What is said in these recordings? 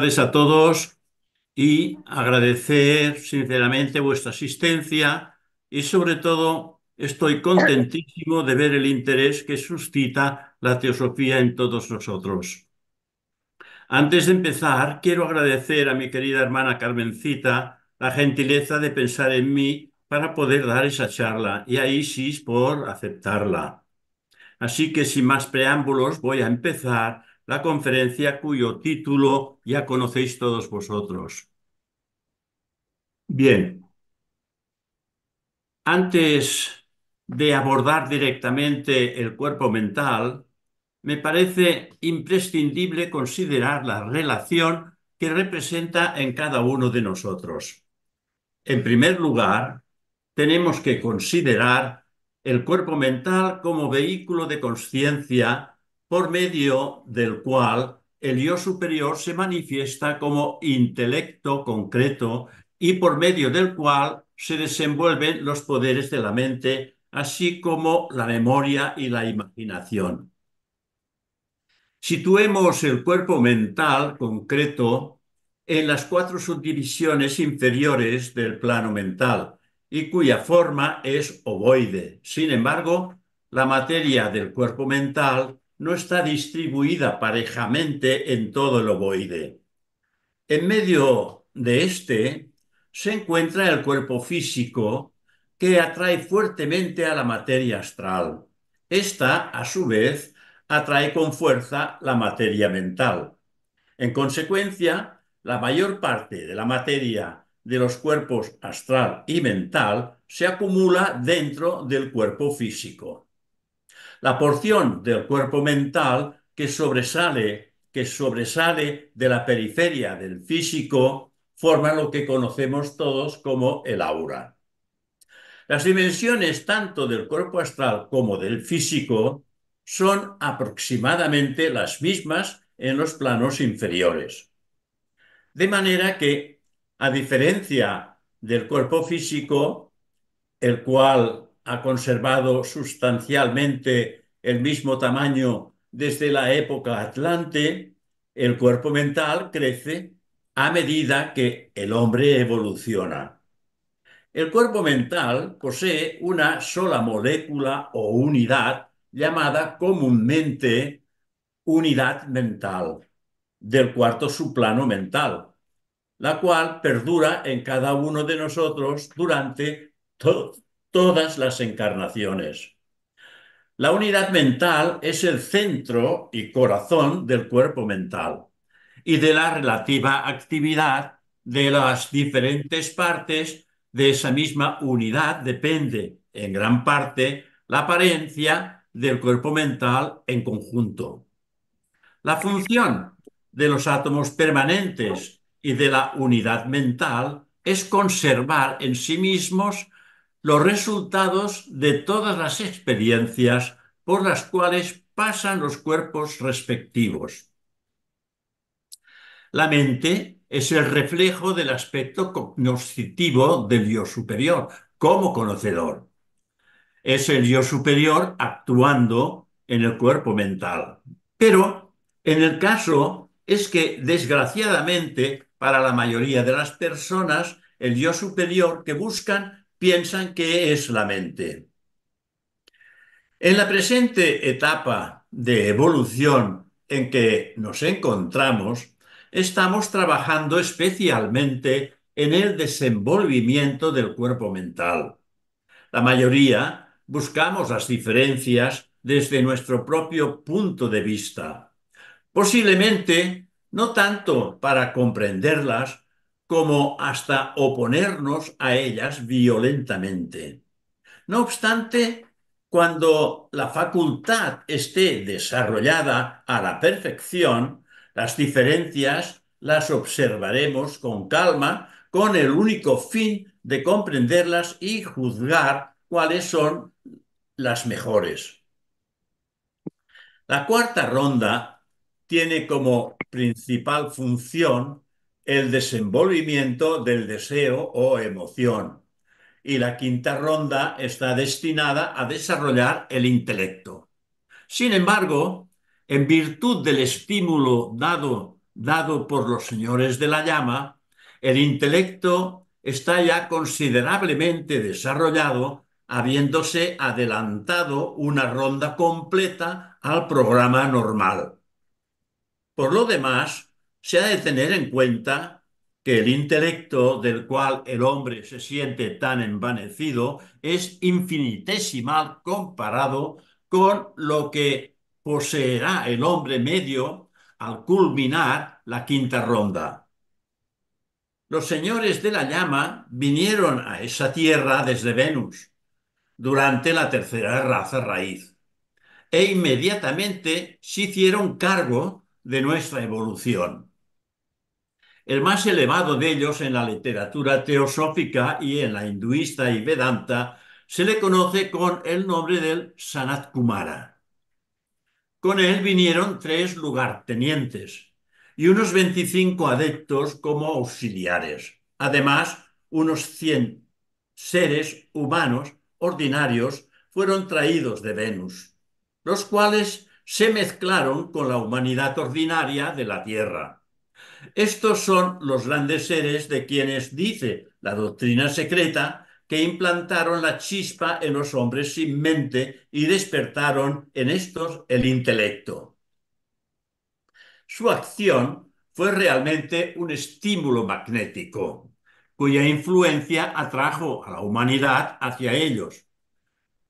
tardes a todos y agradecer sinceramente vuestra asistencia y sobre todo estoy contentísimo de ver el interés que suscita la teosofía en todos nosotros. Antes de empezar, quiero agradecer a mi querida hermana Carmencita la gentileza de pensar en mí para poder dar esa charla y a Isis por aceptarla. Así que sin más preámbulos voy a empezar la conferencia cuyo título ya conocéis todos vosotros. Bien, antes de abordar directamente el cuerpo mental, me parece imprescindible considerar la relación que representa en cada uno de nosotros. En primer lugar, tenemos que considerar el cuerpo mental como vehículo de conciencia por medio del cual el yo superior se manifiesta como intelecto concreto y por medio del cual se desenvuelven los poderes de la mente, así como la memoria y la imaginación. Situemos el cuerpo mental concreto en las cuatro subdivisiones inferiores del plano mental y cuya forma es ovoide. Sin embargo, la materia del cuerpo mental no está distribuida parejamente en todo el ovoide. En medio de este se encuentra el cuerpo físico que atrae fuertemente a la materia astral. Esta, a su vez, atrae con fuerza la materia mental. En consecuencia, la mayor parte de la materia de los cuerpos astral y mental se acumula dentro del cuerpo físico. La porción del cuerpo mental que sobresale de la periferia del físico forma lo que conocemos todos como el aura. Las dimensiones tanto del cuerpo astral como del físico son aproximadamente las mismas en los planos inferiores. De manera que, a diferencia del cuerpo físico, el cual ha conservado sustancialmente el mismo tamaño desde la época atlante, el cuerpo mental crece a medida que el hombre evoluciona. El cuerpo mental posee una sola molécula o unidad llamada comúnmente unidad mental del cuarto subplano mental, la cual perdura en cada uno de nosotros durante todas las encarnaciones. La unidad mental es el centro y corazón del cuerpo mental y de la relativa actividad de las diferentes partes de esa misma unidad depende, en gran parte, la apariencia del cuerpo mental en conjunto. La función de los átomos permanentes y de la unidad mental es conservar en sí mismos los resultados de todas las experiencias por las cuales pasan los cuerpos respectivos. La mente es el reflejo del aspecto cognoscitivo del yo superior, como conocedor. Es el yo superior actuando en el cuerpo mental. Pero en el caso es que, desgraciadamente, para la mayoría de las personas, el yo superior que buscan piensan que es la mente. En la presente etapa de evolución en que nos encontramos, estamos trabajando especialmente en el desenvolvimiento del cuerpo mental. La mayoría buscamos las diferencias desde nuestro propio punto de vista, posiblemente no tanto para comprenderlas como hasta oponernos a ellas violentamente. No obstante, cuando la facultad esté desarrollada a la perfección, las diferencias las observaremos con calma, con el único fin de comprenderlas y juzgar cuáles son las mejores. La cuarta ronda tiene como principal función el desenvolvimiento del deseo o emoción, y la quinta ronda está destinada a desarrollar el intelecto. Sin embargo, en virtud del estímulo dado dado por los señores de la llama, el intelecto está ya considerablemente desarrollado, habiéndose adelantado una ronda completa al programa normal. Por lo demás, se ha de tener en cuenta que el intelecto del cual el hombre se siente tan envanecido es infinitesimal comparado con lo que poseerá el hombre medio al culminar la quinta ronda. Los señores de la llama vinieron a esa tierra desde Venus durante la tercera raza raíz e inmediatamente se hicieron cargo de nuestra evolución. El más elevado de ellos en la literatura teosófica y en la hinduista y Vedanta se le conoce con el nombre del Sanat Kumara. Con él vinieron 3 lugartenientes y unos 25 adeptos como auxiliares. Además, unos 100 seres humanos ordinarios fueron traídos de Venus, los cuales se mezclaron con la humanidad ordinaria de la Tierra. Estos son los grandes seres de quienes dice la doctrina secreta que implantaron la chispa en los hombres sin mente y despertaron en estos el intelecto. Su acción fue realmente un estímulo magnético, cuya influencia atrajo a la humanidad hacia ellos,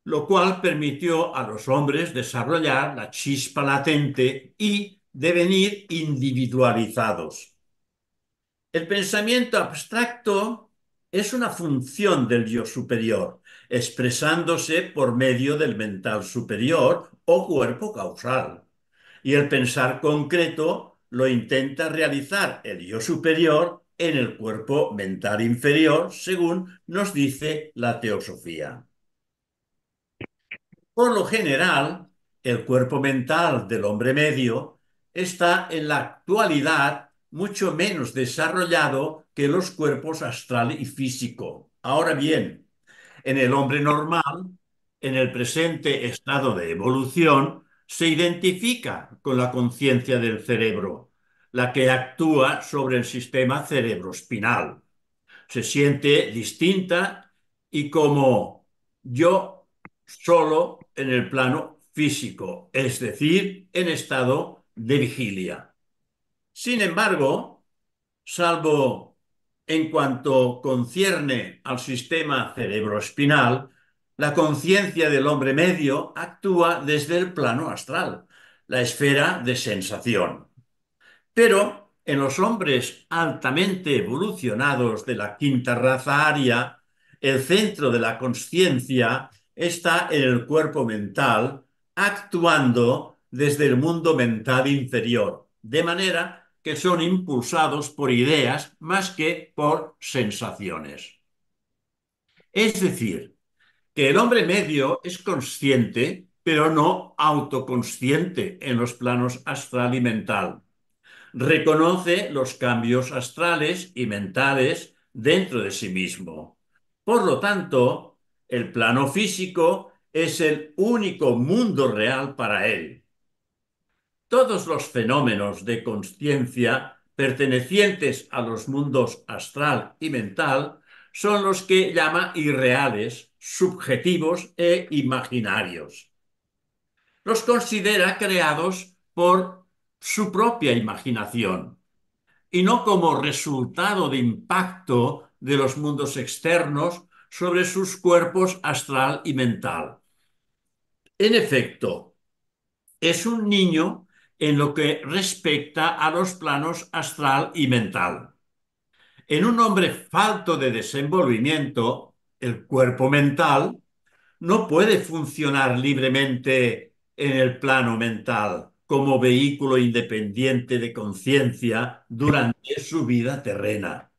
lo cual permitió a los hombres desarrollar la chispa latente y devenir individualizados. El pensamiento abstracto es una función del yo superior, expresándose por medio del mental superior o cuerpo causal. Y el pensar concreto lo intenta realizar el yo superior en el cuerpo mental inferior, según nos dice la teosofía. Por lo general, el cuerpo mental del hombre medio está en la actualidad mucho menos desarrollado que los cuerpos astral y físico. Ahora bien, en el hombre normal, en el presente estado de evolución, se identifica con la conciencia del cerebro, la que actúa sobre el sistema cerebroespinal. Se siente distinta y como yo solo en el plano físico, es decir, en estado de vigilia. Sin embargo, salvo en cuanto concierne al sistema cerebroespinal, la conciencia del hombre medio actúa desde el plano astral, la esfera de sensación. Pero en los hombres altamente evolucionados de la quinta raza aria, el centro de la consciencia está en el cuerpo mental, actuando desde el mundo mental inferior, de manera que son impulsados por ideas más que por sensaciones. Es decir, que el hombre medio es consciente, pero no autoconsciente en los planos astral y mental. Reconoce los cambios astrales y mentales dentro de sí mismo. Por lo tanto, el plano físico es el único mundo real para él. Todos los fenómenos de conciencia pertenecientes a los mundos astral y mental son los que llama irreales, subjetivos e imaginarios. Los considera creados por su propia imaginación y no como resultado de impacto de los mundos externos sobre sus cuerpos astral y mental. En efecto, es un niño en lo que respecta a los planos astral y mental. En un hombre falto de desenvolvimiento, el cuerpo mental no puede funcionar libremente en el plano mental como vehículo independiente de conciencia durante su vida terrena.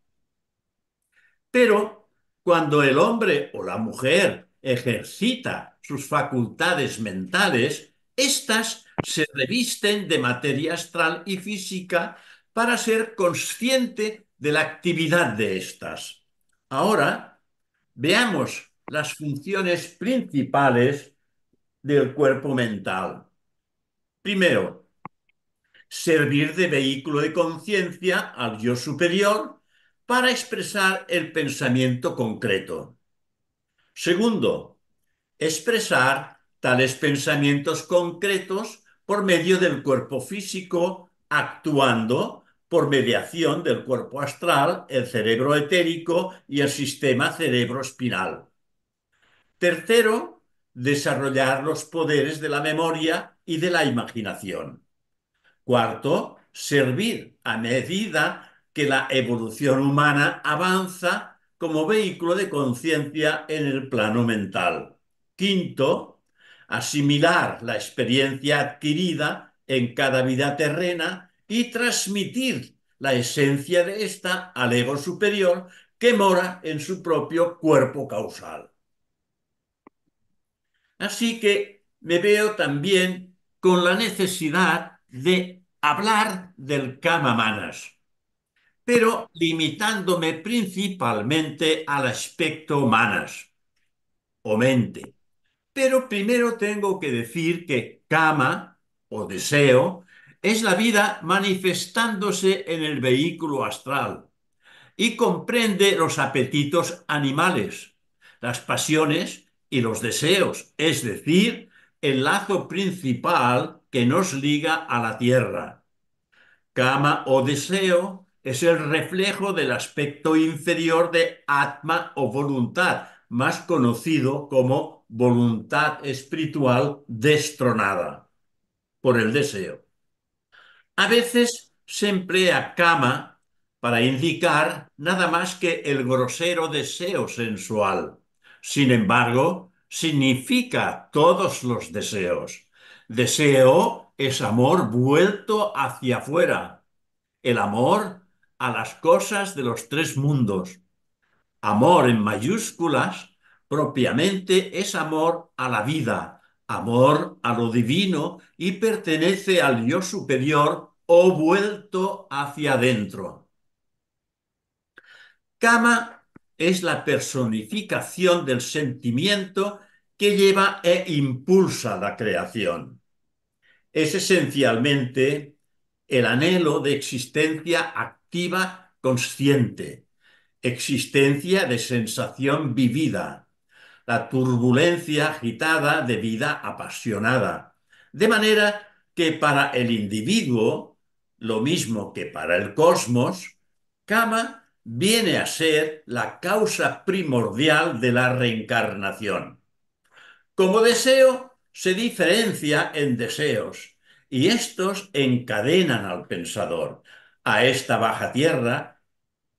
Pero cuando el hombre o la mujer ejercita sus facultades mentales, éstas se revisten de materia astral y física para ser consciente de la actividad de éstas. Ahora veamos las funciones principales del cuerpo mental. Primero, servir de vehículo de conciencia al yo superior para expresar el pensamiento concreto. Segundo, expresar tales pensamientos concretos por medio del cuerpo físico, actuando por mediación del cuerpo astral, el cerebro etérico y el sistema cerebroespinal. Tercero, desarrollar los poderes de la memoria y de la imaginación. Cuarto, servir a medida que la evolución humana avanza como vehículo de conciencia en el plano mental. Quinto, asimilar la experiencia adquirida en cada vida terrena y transmitir la esencia de ésta al ego superior que mora en su propio cuerpo causal. Así que me veo también con la necesidad de hablar del Kama Manas, pero limitándome principalmente al aspecto manas o mente. Pero primero tengo que decir que Kama o deseo es la vida manifestándose en el vehículo astral y comprende los apetitos animales, las pasiones y los deseos, es decir, el lazo principal que nos liga a la tierra. Kama o deseo es el reflejo del aspecto inferior de Atma o voluntad, más conocido como voluntad espiritual destronada por el deseo. A veces se emplea kama para indicar nada más que el grosero deseo sensual. Sin embargo, significa todos los deseos. Deseo es amor vuelto hacia afuera, el amor a las cosas de los tres mundos. Amor en mayúsculas propiamente es amor a la vida, amor a lo divino y pertenece al yo superior o vuelto hacia adentro. Kama es la personificación del sentimiento que lleva e impulsa la creación. Es esencialmente el anhelo de existencia activa consciente, existencia de sensación vivida, la turbulencia agitada de vida apasionada. De manera que para el individuo, lo mismo que para el cosmos, Kama viene a ser la causa primordial de la reencarnación. Como deseo, se diferencia en deseos, y estos encadenan al pensador a esta baja tierra,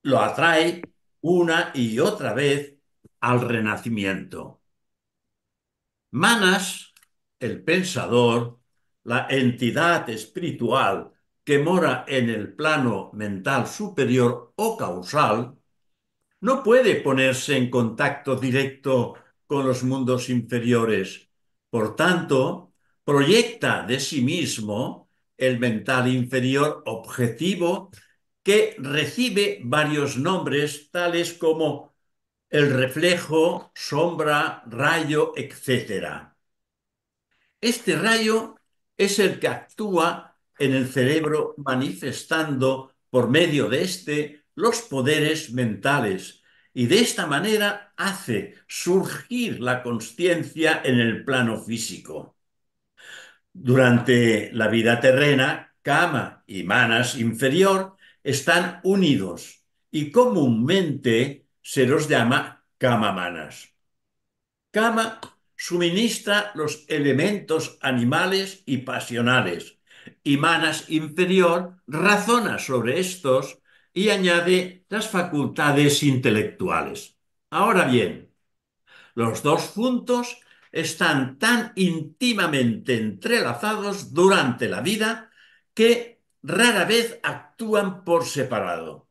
lo atrae una y otra vez al renacimiento. Manas, el pensador, la entidad espiritual que mora en el plano mental superior o causal, no puede ponerse en contacto directo con los mundos inferiores. Por tanto, proyecta de sí mismo el mental inferior objetivo que recibe varios nombres tales como el reflejo, sombra, rayo, etcétera. Este rayo es el que actúa en el cerebro manifestando por medio de este los poderes mentales y de esta manera hace surgir la consciencia en el plano físico. Durante la vida terrena, Kama y Manas inferior están unidos y comúnmente se los llama Kama Manas. Kama suministra los elementos animales y pasionales, y Manas inferior razona sobre estos y añade las facultades intelectuales. Ahora bien, los dos juntos están tan íntimamente entrelazados durante la vida que rara vez actúan por separado.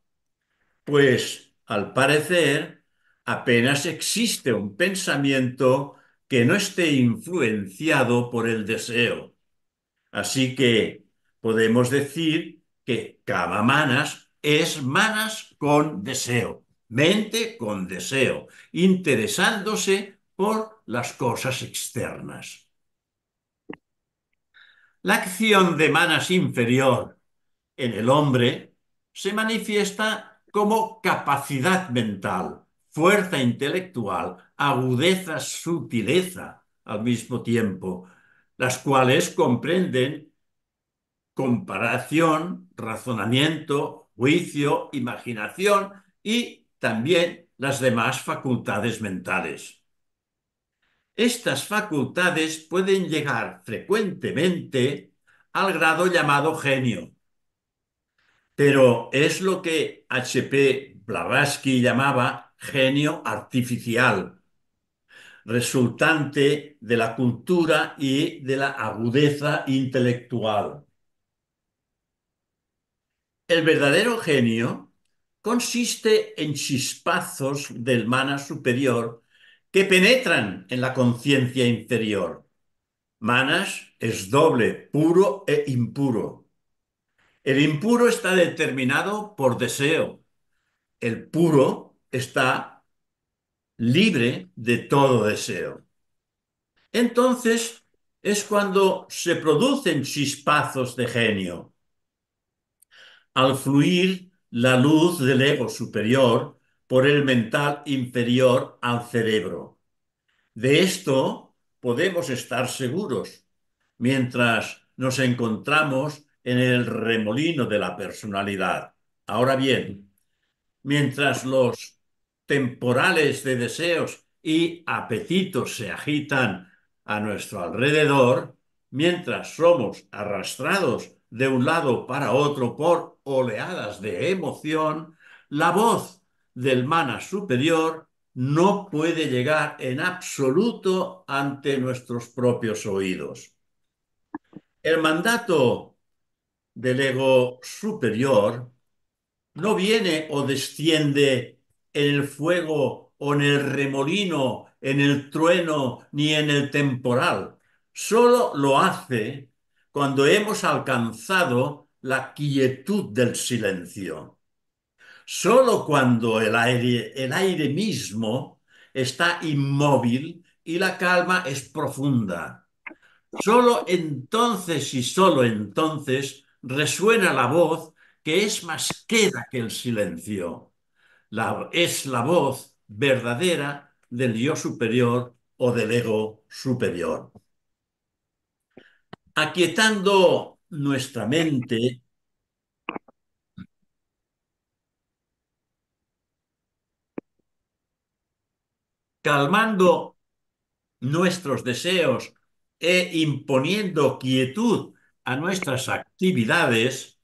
Pues, al parecer, apenas existe un pensamiento que no esté influenciado por el deseo. Así que podemos decir que Kama Manas es manas con deseo, mente con deseo, interesándose por las cosas externas. La acción de manas inferior en el hombre se manifiesta como capacidad mental, fuerza intelectual, agudeza, sutileza al mismo tiempo, las cuales comprenden comparación, razonamiento, juicio, imaginación y también las demás facultades mentales. Estas facultades pueden llegar frecuentemente al grado llamado genio, pero es lo que H.P. Blavatsky llamaba genio artificial, resultante de la cultura y de la agudeza intelectual. El verdadero genio consiste en chispazos del mana superior que penetran en la conciencia inferior. Manas es doble, puro e impuro. El impuro está determinado por deseo. El puro está libre de todo deseo. Entonces es cuando se producen chispazos de genio. Al fluir la luz del ego superior por el mental inferior al cerebro. De esto podemos estar seguros mientras nos encontramos en el remolino de la personalidad. Ahora bien, mientras los temporales de deseos y apetitos se agitan a nuestro alrededor, mientras somos arrastrados de un lado para otro por oleadas de emoción, la voz del mana superior no puede llegar en absoluto ante nuestros propios oídos. El mandato del ego superior no viene o desciende en el fuego o en el remolino, en el trueno ni en el temporal. Solo lo hace cuando hemos alcanzado la quietud del silencio. Solo cuando el aire mismo está inmóvil y la calma es profunda. Solo entonces y solo entonces resuena la voz que es más queda que el silencio. Es la voz verdadera del yo superior o del ego superior. Aquietando nuestra mente, calmando nuestros deseos e imponiendo quietud a nuestras actividades,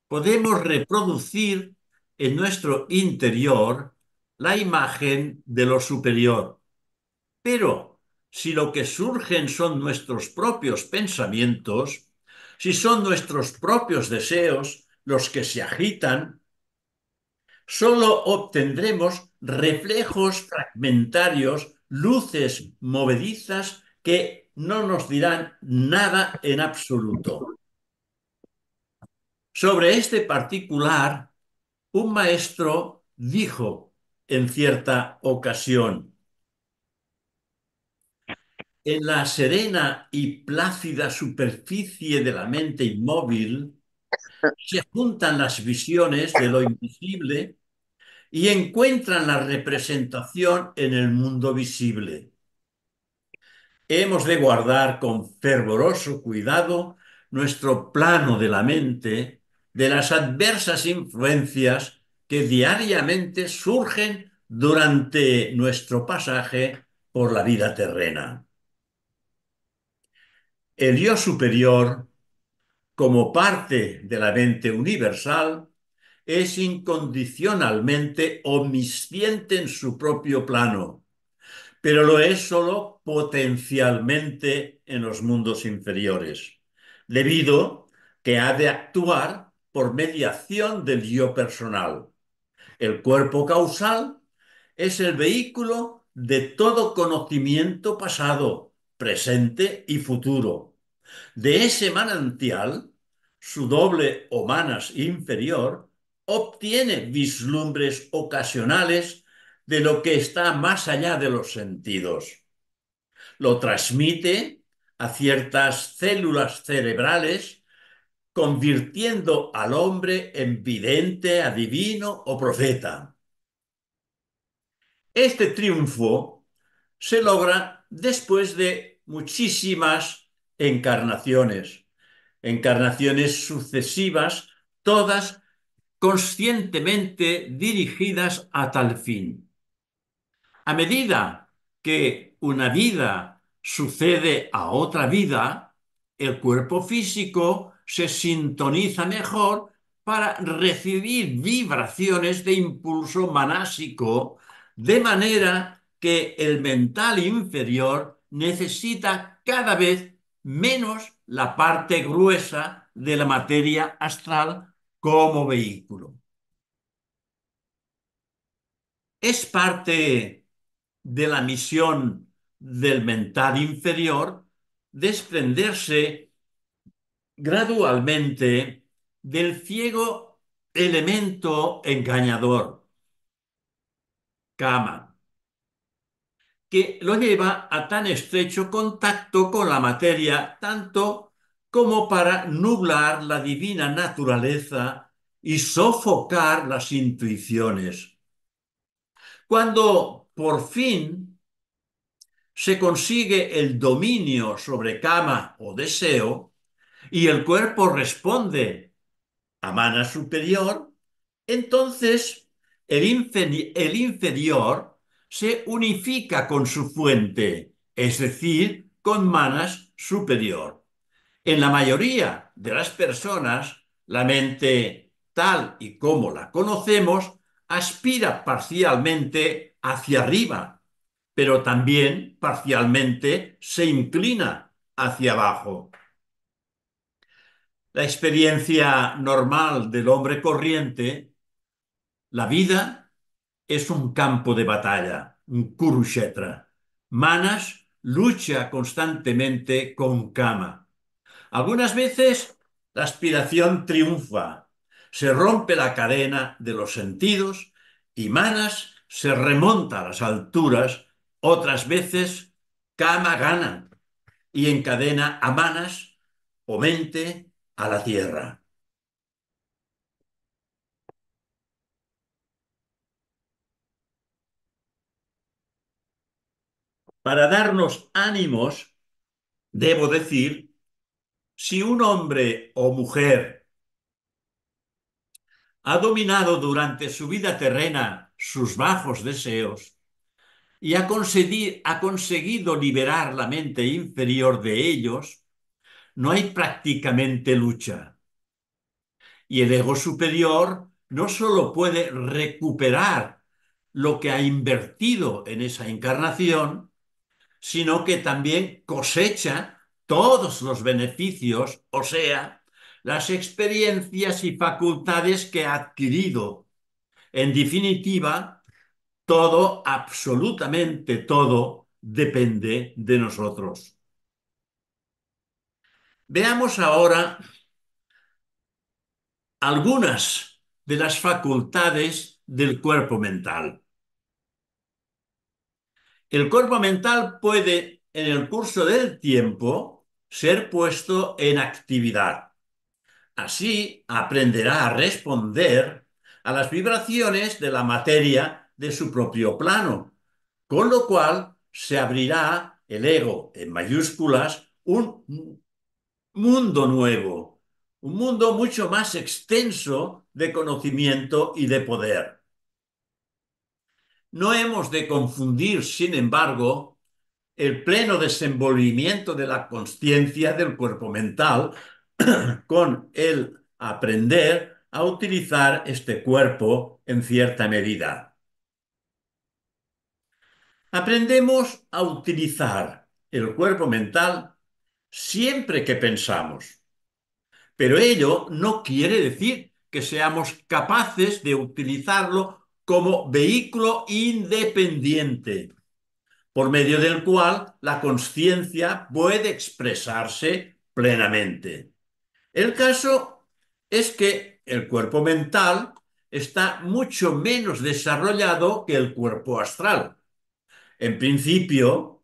podemos reproducir en nuestro interior la imagen de lo superior. Pero si lo que surgen son nuestros propios pensamientos, si son nuestros propios deseos los que se agitan, solo obtendremos reflejos fragmentarios, luces movedizas que no nos dirán nada en absoluto. Sobre este particular, un maestro dijo en cierta ocasión: en la serena y plácida superficie de la mente inmóvil se juntan las visiones de lo invisible y encuentran la representación en el mundo visible. Hemos de guardar con fervoroso cuidado nuestro plano de la mente de las adversas influencias que diariamente surgen durante nuestro pasaje por la vida terrena. El yo superior, como parte de la mente universal, es incondicionalmente omnisciente en su propio plano, pero lo es solo potencialmente en los mundos inferiores, debido que ha de actuar por mediación del yo personal. El cuerpo causal es el vehículo de todo conocimiento pasado, presente y futuro. De ese manantial, su doble o manas inferior obtiene vislumbres ocasionales de lo que está más allá de los sentidos. Lo transmite a ciertas células cerebrales, convirtiendo al hombre en vidente, adivino o profeta. Este triunfo se logra después de muchísimas encarnaciones, encarnaciones sucesivas, todas conscientemente dirigidas a tal fin. A medida que una vida sucede a otra vida, el cuerpo físico se sintoniza mejor para recibir vibraciones de impulso manásico, de manera que el mental inferior necesita cada vez menos la parte gruesa de la materia astral como vehículo. Es parte de la misión del mental inferior desprenderse gradualmente del ciego elemento engañador, Kama, que lo lleva a tan estrecho contacto con la materia, tanto como para nublar la divina naturaleza y sofocar las intuiciones. Cuando por fin se consigue el dominio sobre cama o deseo y el cuerpo responde a mana superior, entonces el inferior se unifica con su fuente, es decir, con manas superior. En la mayoría de las personas, la mente tal y como la conocemos aspira parcialmente hacia arriba, pero también parcialmente se inclina hacia abajo. La experiencia normal del hombre corriente, la vida, es un campo de batalla, un Kurukshetra. Manas lucha constantemente con Kama. Algunas veces la aspiración triunfa, se rompe la cadena de los sentidos y Manas se remonta a las alturas, otras veces Kama gana y encadena a Manas o mente a la tierra. Para darnos ánimos, debo decir, si un hombre o mujer ha dominado durante su vida terrena sus bajos deseos y ha conseguido liberar la mente inferior de ellos, no hay prácticamente lucha. Y el ego superior no solo puede recuperar lo que ha invertido en esa encarnación, sino que también cosecha todos los beneficios, o sea, las experiencias y facultades que ha adquirido. En definitiva, todo, absolutamente todo, depende de nosotros. Veamos ahora algunas de las facultades del cuerpo mental. El cuerpo mental puede, en el curso del tiempo, ser puesto en actividad. Así aprenderá a responder a las vibraciones de la materia de su propio plano, con lo cual se abrirá el ego en mayúsculas un mundo nuevo, un mundo mucho más extenso de conocimiento y de poder. No hemos de confundir, sin embargo, el pleno desenvolvimiento de la consciencia del cuerpo mental con el aprender a utilizar este cuerpo en cierta medida. Aprendemos a utilizar el cuerpo mental siempre que pensamos, pero ello no quiere decir que seamos capaces de utilizarlo como vehículo independiente, por medio del cual la conciencia puede expresarse plenamente. El caso es que el cuerpo mental está mucho menos desarrollado que el cuerpo astral. En principio,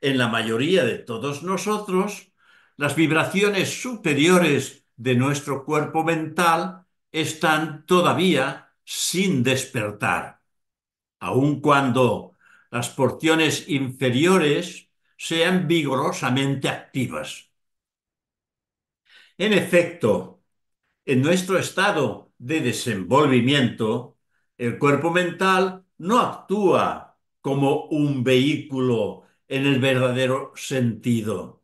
en la mayoría de todos nosotros, las vibraciones superiores de nuestro cuerpo mental están todavía sin despertar, aun cuando las porciones inferiores sean vigorosamente activas. En efecto, en nuestro estado de desenvolvimiento, el cuerpo mental no actúa como un vehículo en el verdadero sentido.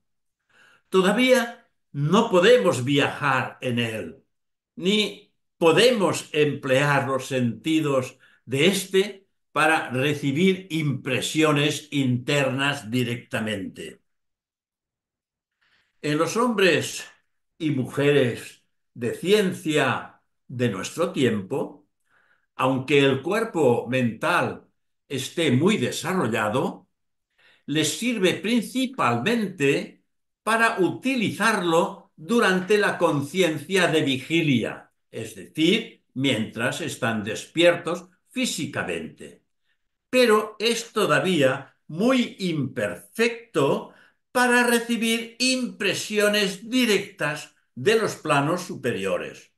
Todavía no podemos viajar en él, ni podemos emplear los sentidos de éste para recibir impresiones internas directamente. En los hombres y mujeres de ciencia de nuestro tiempo, aunque el cuerpo mental esté muy desarrollado, les sirve principalmente para utilizarlo durante la conciencia de vigilia, es decir, mientras están despiertos físicamente, pero es todavía muy imperfecto para recibir impresiones directas de los planos superiores,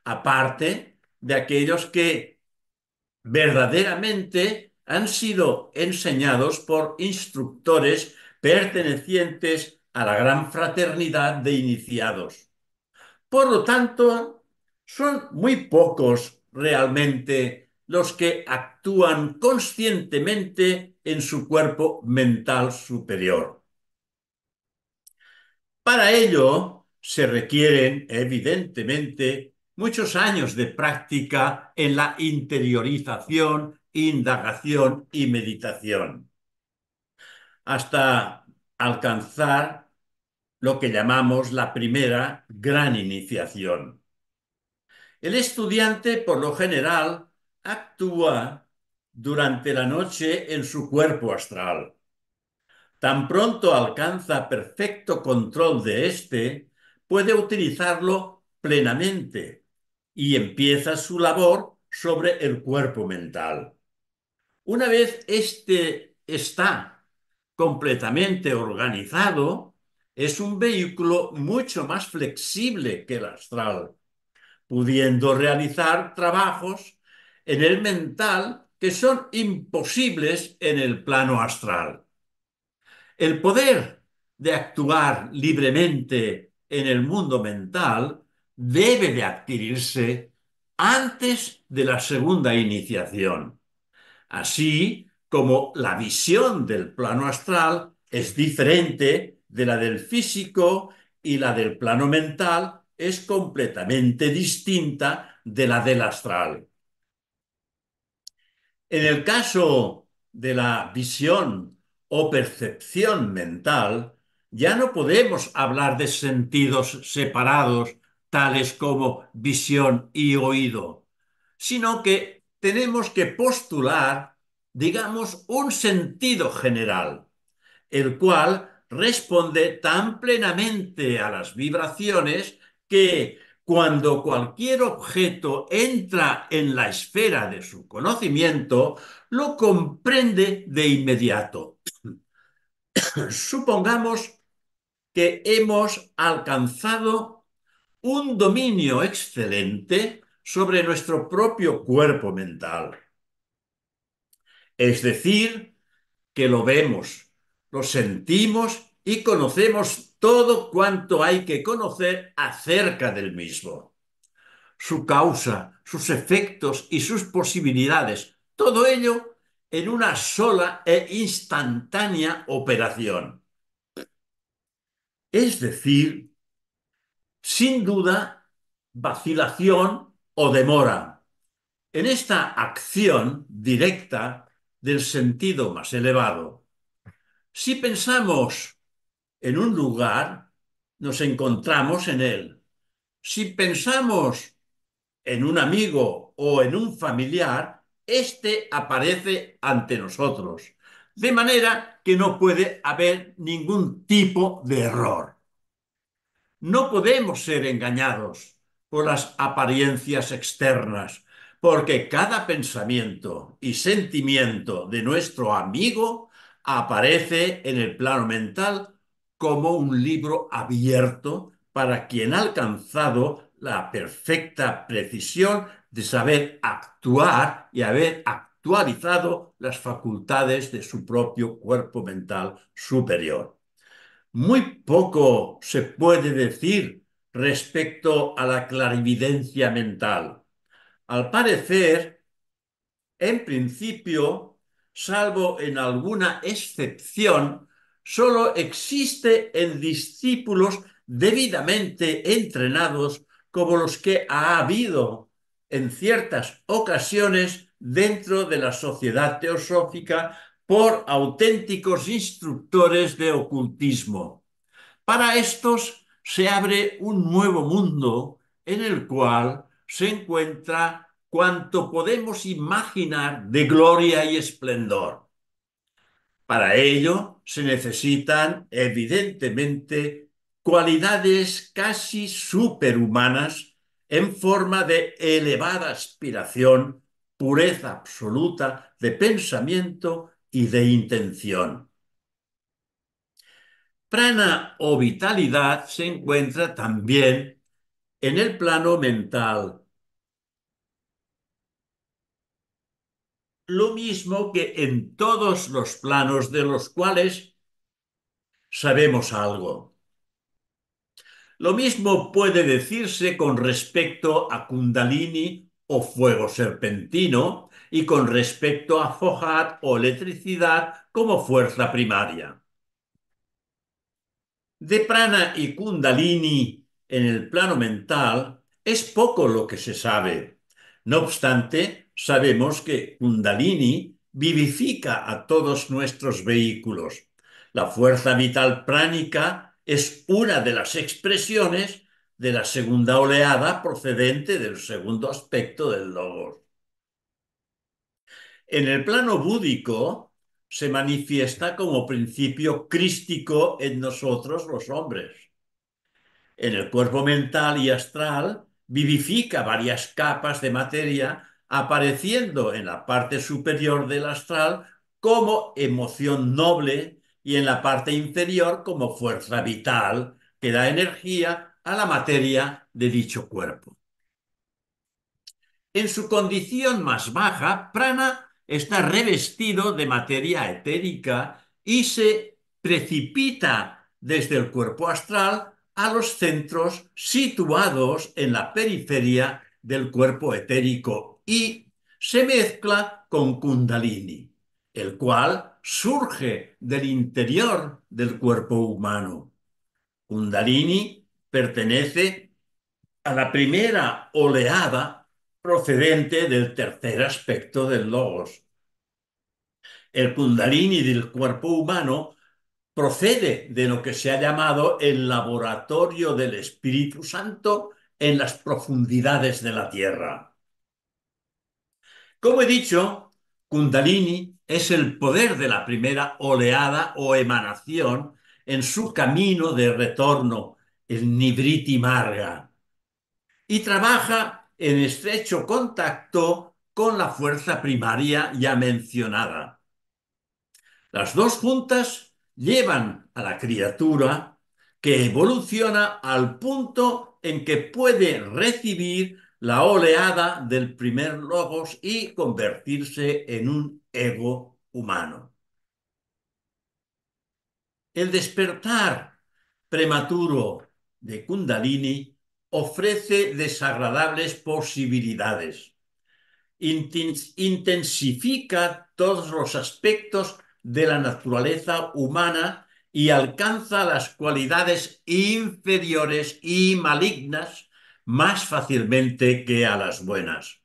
aparte de aquellos que verdaderamente han sido enseñados por instructores pertenecientes a la gran fraternidad de iniciados. Por lo tanto, son muy pocos realmente los que actúan conscientemente en su cuerpo mental superior. Para ello se requieren, evidentemente, muchos años de práctica en la interiorización, indagación y meditación, hasta alcanzar lo que llamamos la primera gran iniciación. El estudiante, por lo general, actúa durante la noche en su cuerpo astral. Tan pronto alcanza perfecto control de éste, puede utilizarlo plenamente y empieza su labor sobre el cuerpo mental. Una vez éste está completamente organizado, es un vehículo mucho más flexible que el astral, pudiendo realizar trabajos en el mental que son imposibles en el plano astral. El poder de actuar libremente en el mundo mental debe de adquirirse antes de la segunda iniciación, así como la visión del plano astral es diferente de la del físico y la del plano mental es completamente distinta de la del astral. En el caso de la visión o percepción mental, ya no podemos hablar de sentidos separados, tales como visión y oído, sino que tenemos que postular, digamos, un sentido general, el cual responde tan plenamente a las vibraciones que cuando cualquier objeto entra en la esfera de su conocimiento, lo comprende de inmediato. Supongamos que hemos alcanzado un dominio excelente sobre nuestro propio cuerpo mental. Es decir, que lo vemos, lo sentimos y conocemos todo cuanto hay que conocer acerca del mismo. Su causa, sus efectos y sus posibilidades, todo ello en una sola e instantánea operación. Es decir, sin duda, vacilación o demora en esta acción directa del sentido más elevado. Si pensamos en un lugar, nos encontramos en él. Si pensamos en un amigo o en un familiar, éste aparece ante nosotros, de manera que no puede haber ningún tipo de error. No podemos ser engañados por las apariencias externas, porque cada pensamiento y sentimiento de nuestro amigo aparece en el plano mental como un libro abierto para quien ha alcanzado la perfecta precisión de saber actuar y haber actualizado las facultades de su propio cuerpo mental superior. Muy poco se puede decir respecto a la clarividencia mental. Al parecer, en principio, salvo en alguna excepción, solo existe en discípulos debidamente entrenados como los que ha habido en ciertas ocasiones dentro de la sociedad teosófica por auténticos instructores de ocultismo. Para estos se abre un nuevo mundo en el cual se encuentra cuanto podemos imaginar de gloria y esplendor. Para ello se necesitan, evidentemente, cualidades casi superhumanas en forma de elevada aspiración, pureza absoluta de pensamiento y de intención. Prana o vitalidad se encuentra también en el plano mental, lo mismo que en todos los planos de los cuales sabemos algo. Lo mismo puede decirse con respecto a Kundalini o fuego serpentino y con respecto a Fohat o electricidad como fuerza primaria. De prana y kundalini en el plano mental es poco lo que se sabe. No obstante, sabemos que kundalini vivifica a todos nuestros vehículos. La fuerza vital pránica es una de las expresiones de la segunda oleada procedente del segundo aspecto del logos. En el plano búdico se manifiesta como principio crístico en nosotros los hombres. En el cuerpo mental y astral vivifica varias capas de materia, apareciendo en la parte superior del astral como emoción noble y en la parte inferior como fuerza vital que da energía a la materia de dicho cuerpo. En su condición más baja, prana está revestido de materia etérica y se precipita desde el cuerpo astral a los centros situados en la periferia del cuerpo etérico y se mezcla con Kundalini, el cual surge del interior del cuerpo humano. Kundalini pertenece a la primera oleada procedente del tercer aspecto del logos. El kundalini del cuerpo humano procede de lo que se ha llamado el laboratorio del Espíritu Santo en las profundidades de la tierra. Como he dicho, kundalini es el poder de la primera oleada o emanación en su camino de retorno, el Nivriti Marga, y trabaja en estrecho contacto con la fuerza primaria ya mencionada. Las dos juntas llevan a la criatura que evoluciona al punto en que puede recibir la oleada del primer logos y convertirse en un ego humano. El despertar prematuro de Kundalini ofrece desagradables posibilidades. Intensifica todos los aspectos de la naturaleza humana y alcanza las cualidades inferiores y malignas más fácilmente que a las buenas.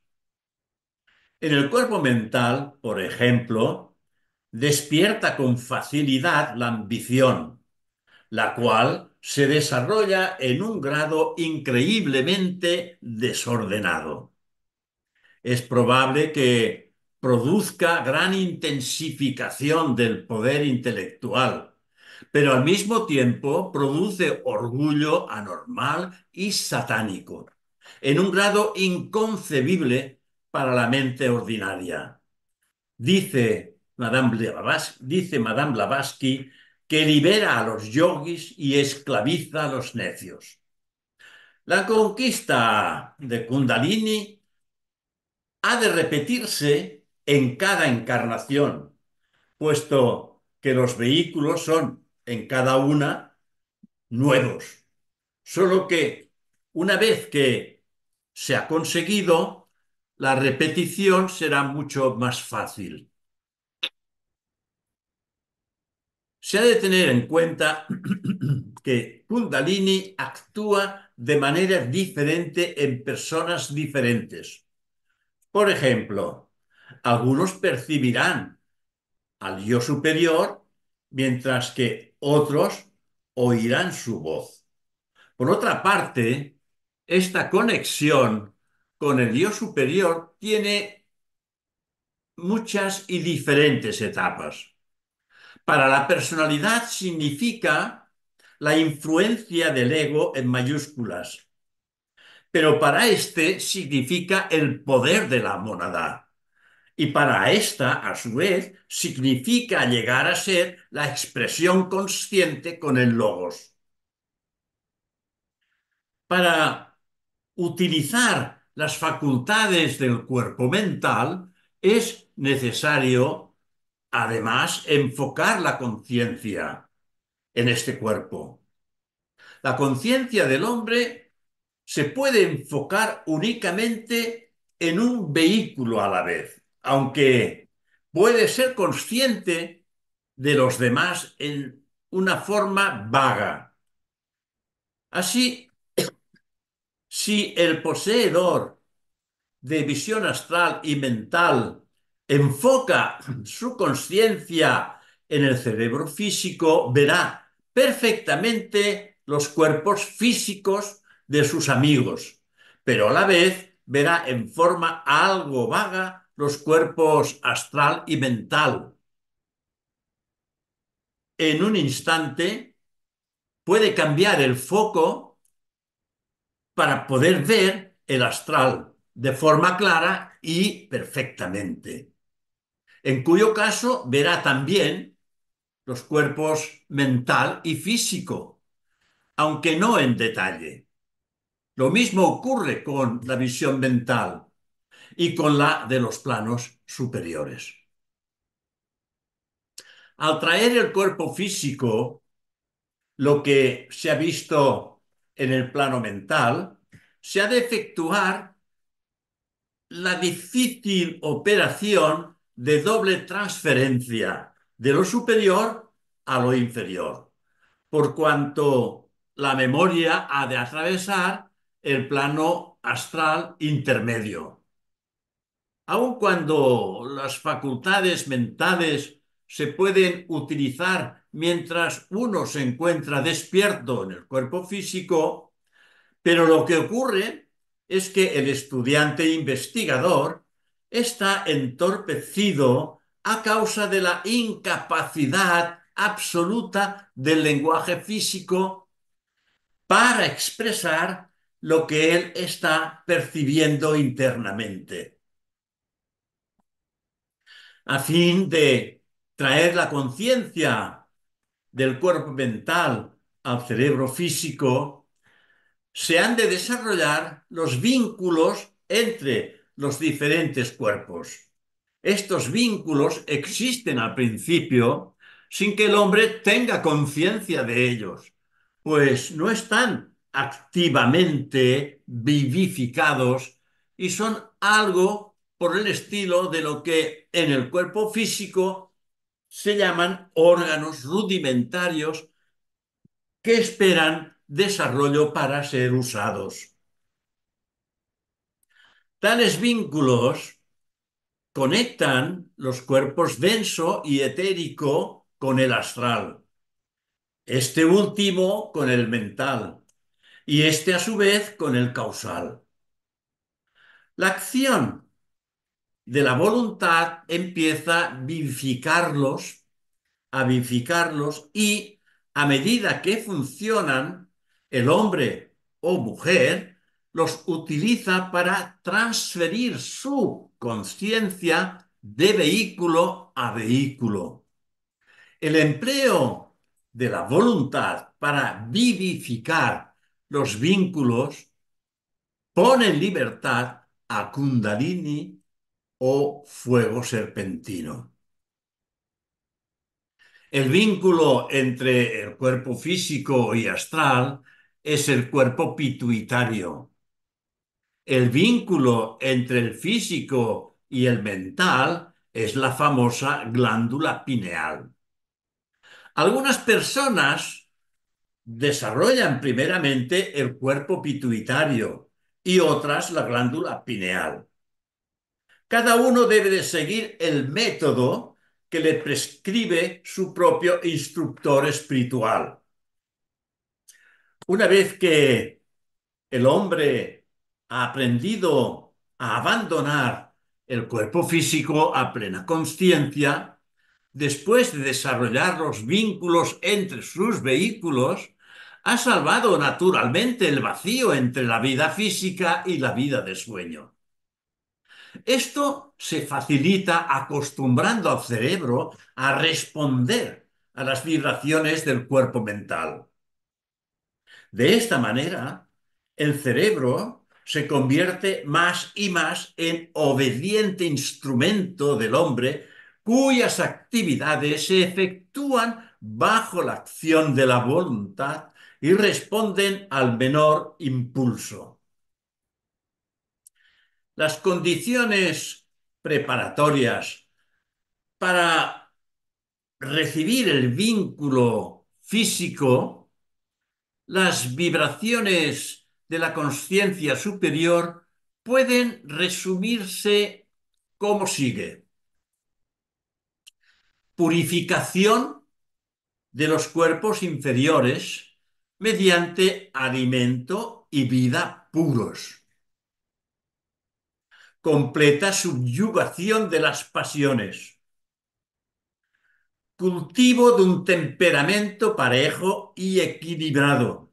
En el cuerpo mental, por ejemplo, despierta con facilidad la ambición, la cual se desarrolla en un grado increíblemente desordenado. Es probable que produzca gran intensificación del poder intelectual, pero al mismo tiempo produce orgullo anormal y satánico, en un grado inconcebible para la mente ordinaria. Dice dice Madame Blavatsky que libera a los yogis y esclaviza a los necios. La conquista de Kundalini ha de repetirse en cada encarnación, puesto que los vehículos son en cada una nuevos. Solo que una vez que se ha conseguido, la repetición será mucho más fácil. Se ha de tener en cuenta que Kundalini actúa de manera diferente en personas diferentes. Por ejemplo, algunos percibirán al yo superior, mientras que otros oirán su voz. Por otra parte, esta conexión con el yo superior tiene muchas y diferentes etapas. Para la personalidad significa la influencia del ego en mayúsculas, pero para este significa el poder de la monada. Y para esta, a su vez, significa llegar a ser la expresión consciente con el logos. Para utilizar las facultades del cuerpo mental es necesario, además, enfocar la conciencia en este cuerpo. La conciencia del hombre se puede enfocar únicamente en un vehículo a la vez, aunque puede ser consciente de los demás en una forma vaga. Así, si el poseedor de visión astral y mental enfoca su conciencia en el cerebro físico, verá perfectamente los cuerpos físicos de sus amigos, pero a la vez verá en forma algo vaga los cuerpos astral y mental. En un instante puede cambiar el foco para poder ver el astral de forma clara y perfectamente, en cuyo caso verá también los cuerpos mental y físico, aunque no en detalle. Lo mismo ocurre con la visión mental y con la de los planos superiores. Al traer el cuerpo físico, lo que se ha visto en el plano mental, se ha de efectuar la difícil operación de doble transferencia de lo superior a lo inferior, por cuanto la memoria ha de atravesar el plano astral intermedio. Aun cuando las facultades mentales se pueden utilizar mientras uno se encuentra despierto en el cuerpo físico, pero lo que ocurre es que el estudiante investigador está entorpecido a causa de la incapacidad absoluta del lenguaje físico para expresar lo que él está percibiendo internamente. A fin de traer la conciencia del cuerpo mental al cerebro físico, se han de desarrollar los vínculos entre los diferentes cuerpos. Estos vínculos existen al principio sin que el hombre tenga conciencia de ellos, pues no están activamente vivificados y son algo por el estilo de lo que en el cuerpo físico se llaman órganos rudimentarios que esperan desarrollo para ser usados. Tales vínculos conectan los cuerpos denso y etérico con el astral, este último con el mental y este a su vez con el causal. La acción de la voluntad empieza a vivificarlos y a medida que funcionan, el hombre o mujer los utiliza para transferir su conciencia de vehículo a vehículo. El empleo de la voluntad para vivificar los vínculos pone en libertad a Kundalini o fuego serpentino. El vínculo entre el cuerpo físico y astral es el cuerpo pituitario. El vínculo entre el físico y el mental es la famosa glándula pineal. Algunas personas desarrollan primeramente el cuerpo pituitario y otras la glándula pineal. Cada uno debe de seguir el método que le prescribe su propio instructor espiritual. Una vez que el hombre ha aprendido a abandonar el cuerpo físico a plena conciencia, después de desarrollar los vínculos entre sus vehículos, ha salvado naturalmente el vacío entre la vida física y la vida de sueño. Esto se facilita acostumbrando al cerebro a responder a las vibraciones del cuerpo mental. De esta manera, el cerebro se convierte más y más en obediente instrumento del hombre cuyas actividades se efectúan bajo la acción de la voluntad y responden al menor impulso. Las condiciones preparatorias para recibir el vínculo físico, las vibraciones de la conciencia superior pueden resumirse como sigue: purificación de los cuerpos inferiores mediante alimento y vida puros, completa subyugación de las pasiones, cultivo de un temperamento parejo y equilibrado,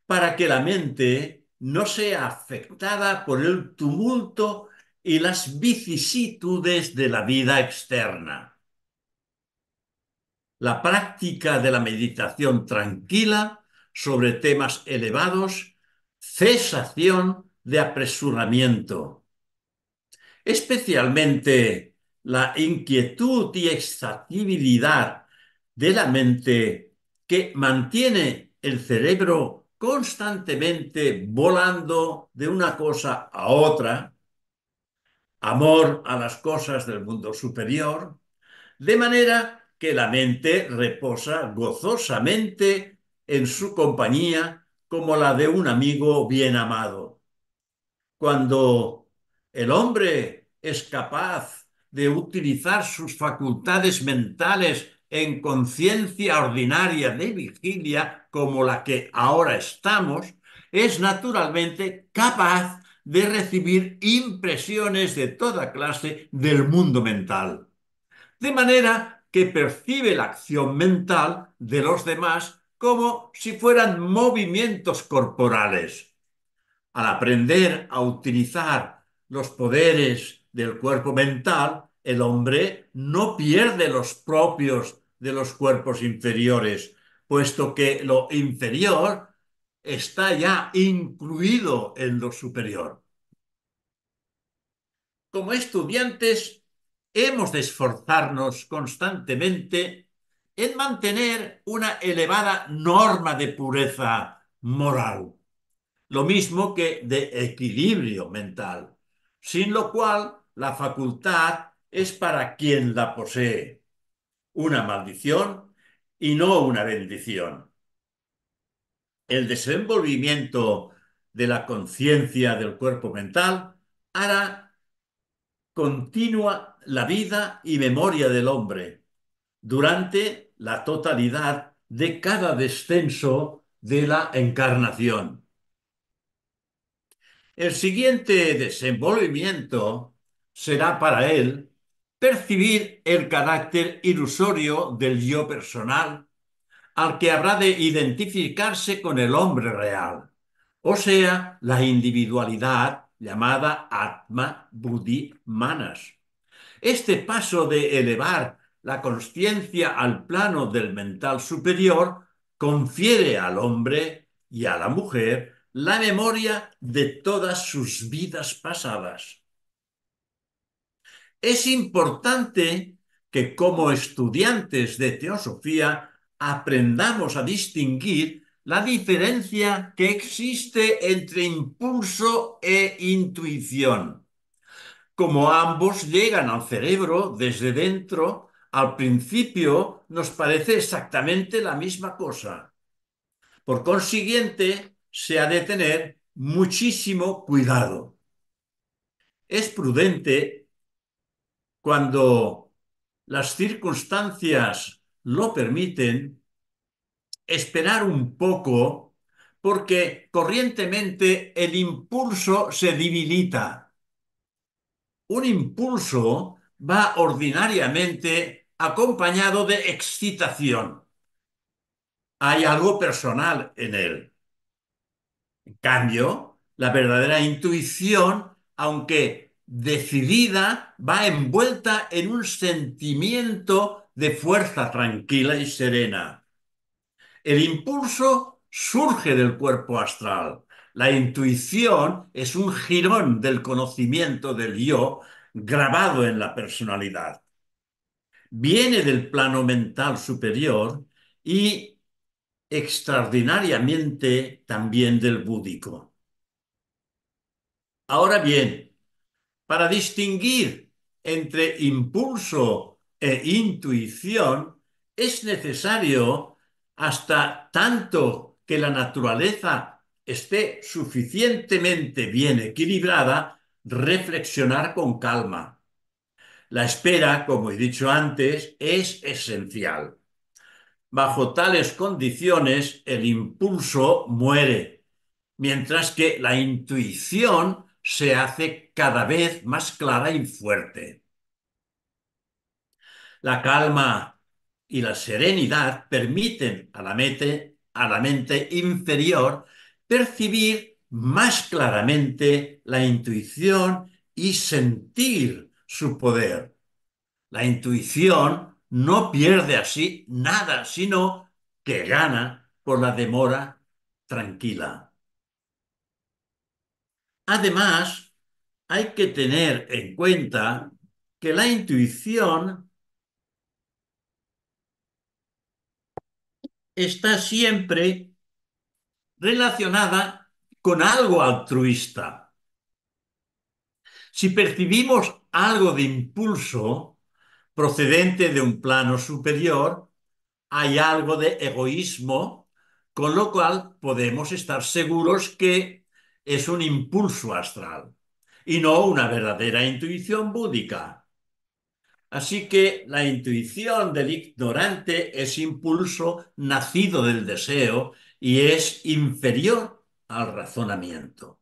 para que la mente no sea afectada por el tumulto y las vicisitudes de la vida externa. La práctica de la meditación tranquila sobre temas elevados, cesación de apresuramiento. Especialmente la inquietud y excitabilidad de la mente que mantiene el cerebro constantemente volando de una cosa a otra, amor a las cosas del mundo superior, de manera que la mente reposa gozosamente en su compañía como la de un amigo bien amado. Cuando el hombre es capaz de utilizar sus facultades mentales en conciencia ordinaria de vigilia, como la que ahora estamos, es naturalmente capaz de recibir impresiones de toda clase del mundo mental. De manera que percibe la acción mental de los demás como si fueran movimientos corporales. Al aprender a utilizar los poderes del cuerpo mental, el hombre no pierde los propios de los cuerpos inferiores, puesto que lo inferior está ya incluido en lo superior. Como estudiantes, hemos de esforzarnos constantemente en mantener una elevada norma de pureza moral, lo mismo que de equilibrio mental, sin lo cual la facultad es para quien la posee una maldición y no una bendición. El desenvolvimiento de la conciencia del cuerpo mental hará continua la vida y memoria del hombre durante la totalidad de cada descenso de la encarnación. El siguiente desenvolvimiento será para él percibir el carácter ilusorio del yo personal, al que habrá de identificarse con el hombre real, o sea, la individualidad llamada Atma Buddhi Manas, Este paso de elevar la consciencia al plano del mental superior confiere al hombre y a la mujer la memoria de todas sus vidas pasadas. Es importante que como estudiantes de teosofía aprendamos a distinguir la diferencia que existe entre impulso e intuición. Como ambos llegan al cerebro desde dentro, al principio nos parece exactamente la misma cosa. Por consiguiente, se ha de tener muchísimo cuidado. Es prudente, cuando las circunstancias lo permiten, esperar un poco, porque corrientemente el impulso se debilita. Un impulso va ordinariamente acompañado de excitación. Hay algo personal en él. En cambio, la verdadera intuición, aunque decidida, va envuelta en un sentimiento de fuerza tranquila y serena. El impulso surge del cuerpo astral. La intuición es un jirón del conocimiento del yo grabado en la personalidad. Viene del plano mental superior y extraordinariamente también del búdico. Ahora bien, para distinguir entre impulso e intuición es necesario, hasta tanto que la naturaleza esté suficientemente bien equilibrada, reflexionar con calma. La espera, como he dicho antes, es esencial. Bajo tales condiciones, el impulso muere, mientras que la intuición se hace cada vez más clara y fuerte. La calma y la serenidad permiten a la mente inferior percibir más claramente la intuición y sentir su poder. La intuición no pierde así nada, sino que gana por la demora tranquila. Además, hay que tener en cuenta que la intuición está siempre relacionada con algo altruista. Si percibimos algo de impulso procedente de un plano superior, hay algo de egoísmo, con lo cual podemos estar seguros que es un impulso astral y no una verdadera intuición búdica. Así que la intuición del ignorante es impulso nacido del deseo y es inferior al razonamiento.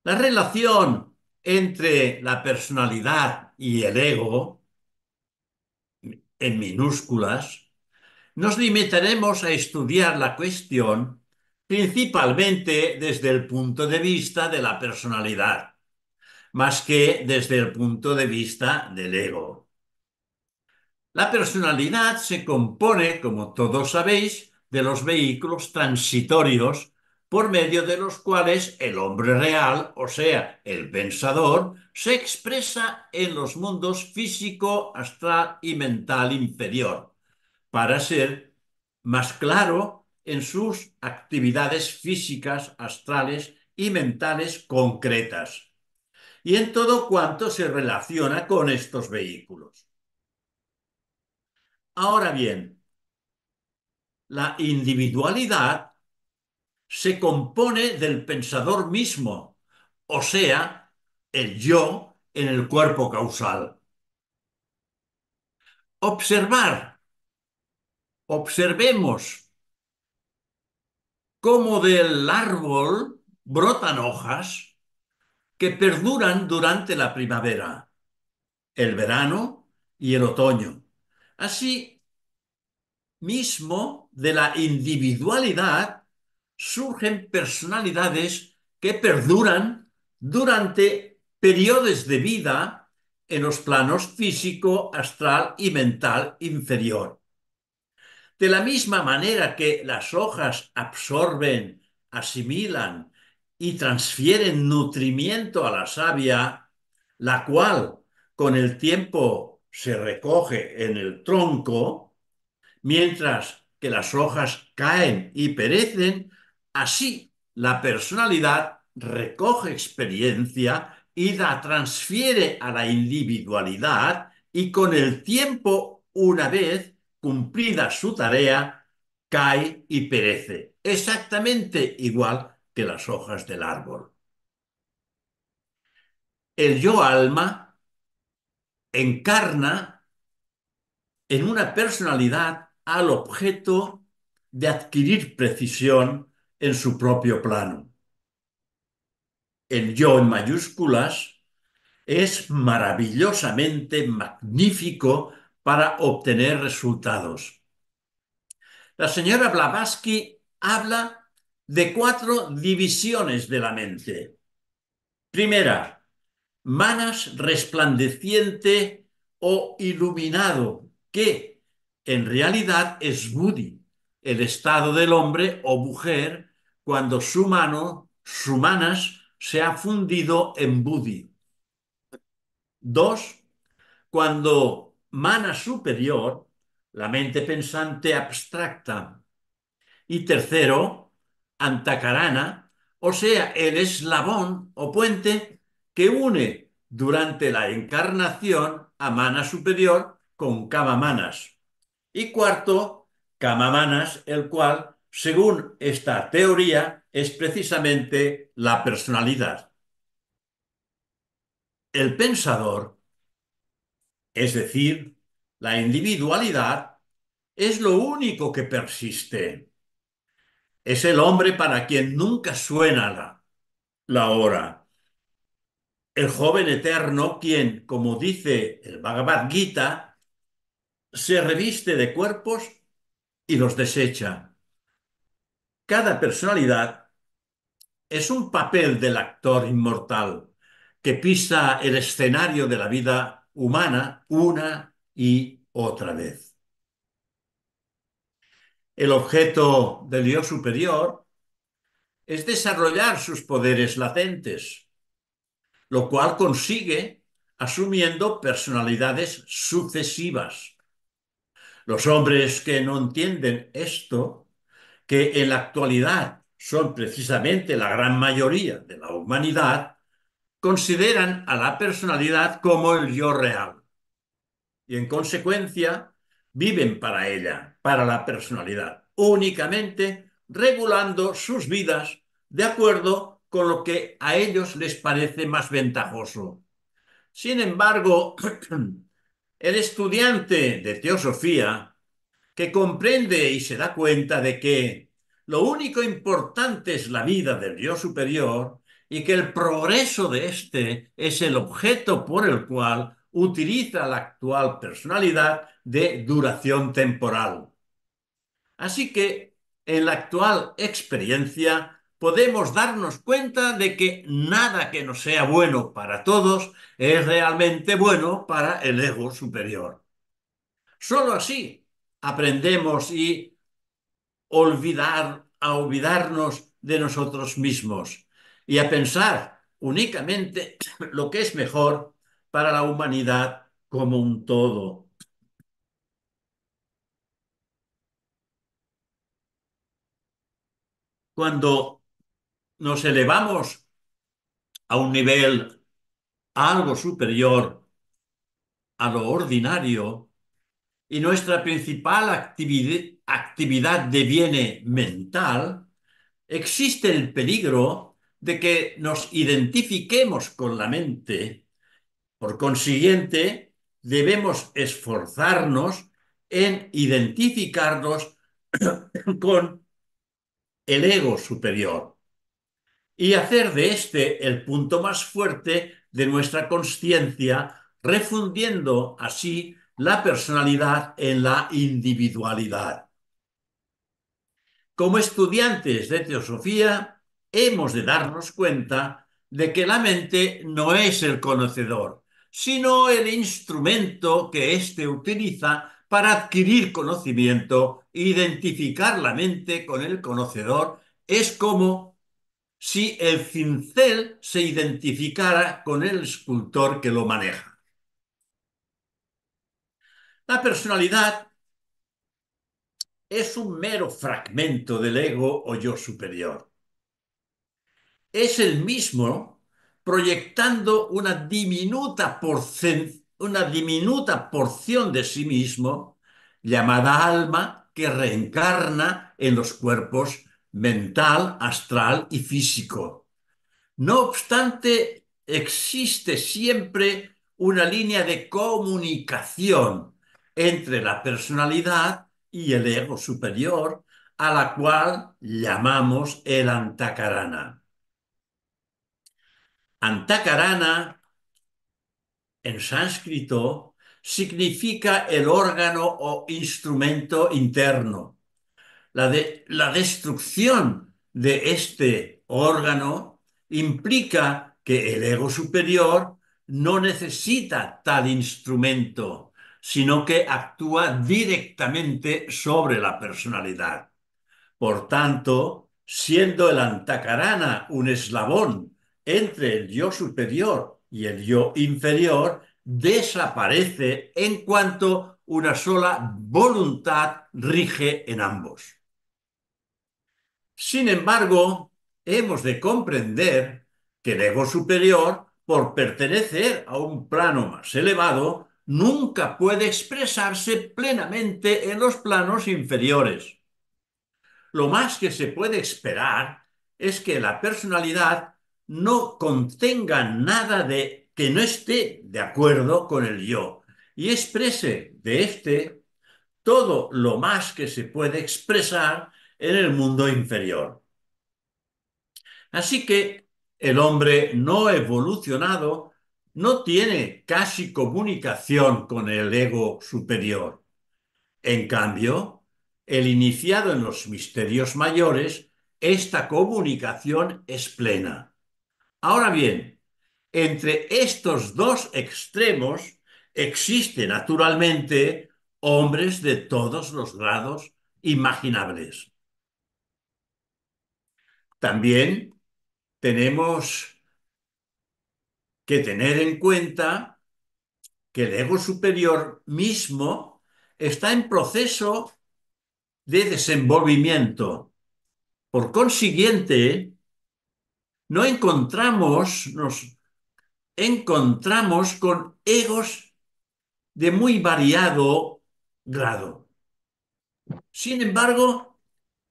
La relación entre la personalidad y el ego, en minúsculas, nos limitaremos a estudiar la cuestión principalmente desde el punto de vista de la personalidad, más que desde el punto de vista del ego. La personalidad se compone, como todos sabéis, de los vehículos transitorios por medio de los cuales el hombre real, o sea, el pensador, se expresa en los mundos físico, astral y mental inferior, para ser más claro en sus actividades físicas, astrales y mentales concretas, y en todo cuanto se relaciona con estos vehículos. Ahora bien, la individualidad se compone del pensador mismo, o sea, el yo en el cuerpo causal. Observar, observemos cómo del árbol brotan hojas que perduran durante la primavera, el verano y el otoño. Así mismo, de la individualidad surgen personalidades que perduran durante periodos de vida en los planos físico, astral y mental inferior. De la misma manera que las hojas absorben, asimilan y transfieren nutrimiento a la savia, la cual con el tiempo se recoge en el tronco, mientras que las hojas caen y perecen, así la personalidad recoge experiencia y la transfiere a la individualidad y con el tiempo, una vez cumplida su tarea, cae y perece, exactamente igual que las hojas del árbol. El yo alma encarna en una personalidad al objeto de adquirir precisión en su propio plano. El yo en mayúsculas es maravillosamente magnífico para obtener resultados. La señora Blavatsky habla de 4 divisiones de la mente. Primera, manas resplandeciente o iluminado, que en realidad es Buddhi, el estado del hombre o mujer cuando su manas se ha fundido en Buddhi. Dos, cuando mana superior, la mente pensante abstracta. Y tercero, Antakarana, o sea, el eslabón o puente que une durante la encarnación a mana superior con Kamamanas. Y cuarto, Kamamanas, el cual, según esta teoría, es precisamente la personalidad. El pensador, es decir, la individualidad, es lo único que persiste. Es el hombre para quien nunca suena la hora. El joven eterno quien, como dice el Bhagavad Gita, se reviste de cuerpos y los desecha. Cada personalidad es un papel del actor inmortal que pisa el escenario de la vida humana una y otra vez. El objeto del yo superior es desarrollar sus poderes latentes, lo cual consigue asumiendo personalidades sucesivas. Los hombres que no entienden esto, que en la actualidad son precisamente la gran mayoría de la humanidad, consideran a la personalidad como el yo real y en consecuencia viven para ella, para la personalidad, únicamente regulando sus vidas de acuerdo con lo que a ellos les parece más ventajoso. Sin embargo, el estudiante de teosofía que comprende y se da cuenta de que lo único importante es la vida del yo superior y que el progreso de éste es el objeto por el cual utiliza la actual personalidad de duración temporal. Así que en la actual experiencia podemos darnos cuenta de que nada que no sea bueno para todos es realmente bueno para el ego superior. Solo así aprendemos a olvidarnos de nosotros mismos y a pensar únicamente lo que es mejor para la humanidad como un todo. Cuando nos elevamos a un nivel algo superior a lo ordinario y nuestra principal actividad deviene mental, existe el peligro de que nos identifiquemos con la mente. Por consiguiente, debemos esforzarnos en identificarnos con el ego superior y hacer de este el punto más fuerte de nuestra consciencia, refundiendo así la personalidad en la individualidad. Como estudiantes de teosofía, hemos de darnos cuenta de que la mente no es el conocedor, sino el instrumento que éste utiliza para adquirir conocimiento. Identificar la mente con el conocedor es como si el cincel se identificara con el escultor que lo maneja. La personalidad es un mero fragmento del ego o yo superior. Es el mismo proyectando una diminuta porción de sí mismo, llamada alma, que reencarna en los cuerpos mental, astral y físico. No obstante, existe siempre una línea de comunicación entre la personalidad y el ego superior, a la cual llamamos el antakarana. Antakarana, en sánscrito, significa el órgano o instrumento interno. La destrucción de este órgano implica que el ego superior no necesita tal instrumento, sino que actúa directamente sobre la personalidad. Por tanto, siendo el antakarana un eslabón entre el yo superior y el yo inferior, desaparece en cuanto una sola voluntad rige en ambos. Sin embargo, hemos de comprender que el ego superior, por pertenecer a un plano más elevado, nunca puede expresarse plenamente en los planos inferiores. Lo más que se puede esperar es que la personalidad no contenga nada de que no esté de acuerdo con el yo y exprese de este todo lo más que se puede expresar en el mundo inferior. Así que el hombre no evolucionado no tiene casi comunicación con el ego superior. En cambio, el iniciado en los misterios mayores, esta comunicación es plena. Ahora bien, entre estos dos extremos existen naturalmente hombres de todos los grados imaginables. También tenemos que tener en cuenta que el ego superior mismo está en proceso de desenvolvimiento. Por consiguiente, nos encontramos con egos de muy variado grado. Sin embargo,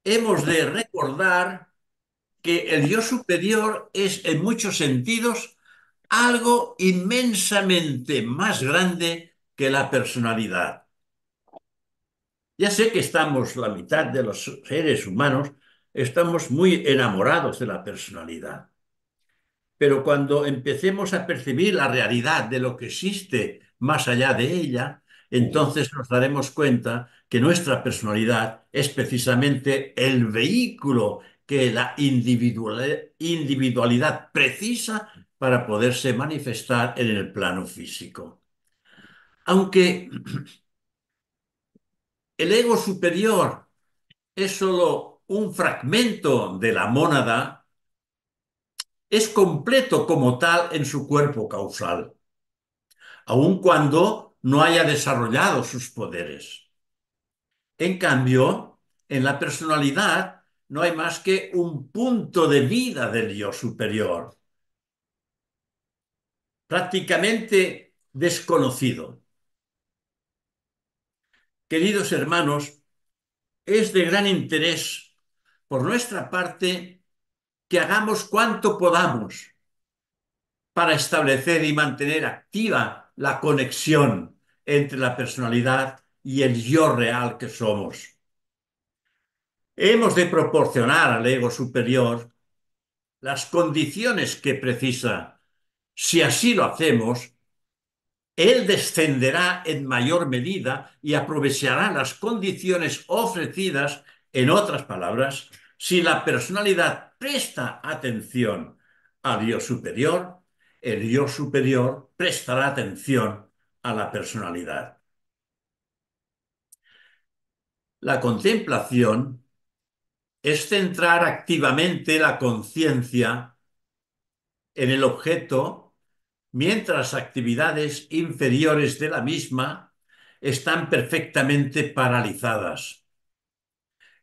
hemos de recordar que el yo superior es en muchos sentidos algo inmensamente más grande que la personalidad. Ya sé que estamos, la mitad de los seres humanos, estamos muy enamorados de la personalidad. Pero cuando empecemos a percibir la realidad de lo que existe más allá de ella, entonces nos daremos cuenta que nuestra personalidad es precisamente el vehículo que la individualidad precisa para poderse manifestar en el plano físico. Aunque el ego superior es solo un fragmento de la mónada, es completo como tal en su cuerpo causal, aun cuando no haya desarrollado sus poderes. En cambio, en la personalidad no hay más que un punto de vida del yo superior, prácticamente desconocido. Queridos hermanos, es de gran interés por nuestra parte que hagamos cuanto podamos para establecer y mantener activa la conexión entre la personalidad y el yo real que somos. Hemos de proporcionar al ego superior las condiciones que precisa. Si así lo hacemos, él descenderá en mayor medida y aprovechará las condiciones ofrecidas. En otras palabras, si la personalidad presta atención al yo superior, el yo superior prestará atención a la personalidad. La contemplación es centrar activamente la conciencia en el objeto mientras actividades inferiores de la misma están perfectamente paralizadas.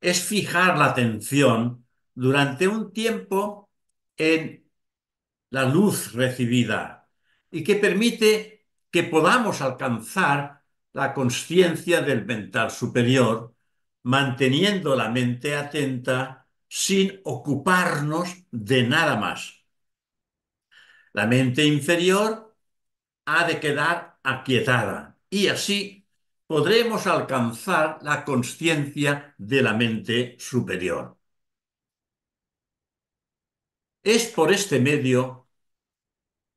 Es fijar la atención durante un tiempo en la luz recibida y que permite que podamos alcanzar la consciencia del mental superior, manteniendo la mente atenta sin ocuparnos de nada más. La mente inferior ha de quedar aquietada y así podremos alcanzar la consciencia de la mente superior. Es por este medio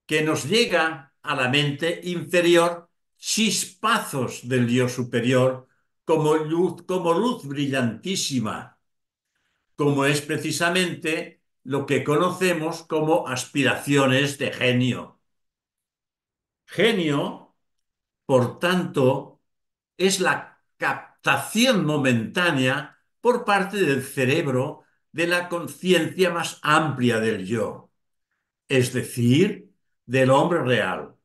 que nos llega a la mente inferior chispazos del yo superior como luz brillantísima, como es precisamente lo que conocemos como aspiraciones de genio. Genio, por tanto, es la captación momentánea por parte del cerebro de la conciencia más amplia del yo, es decir, del hombre real.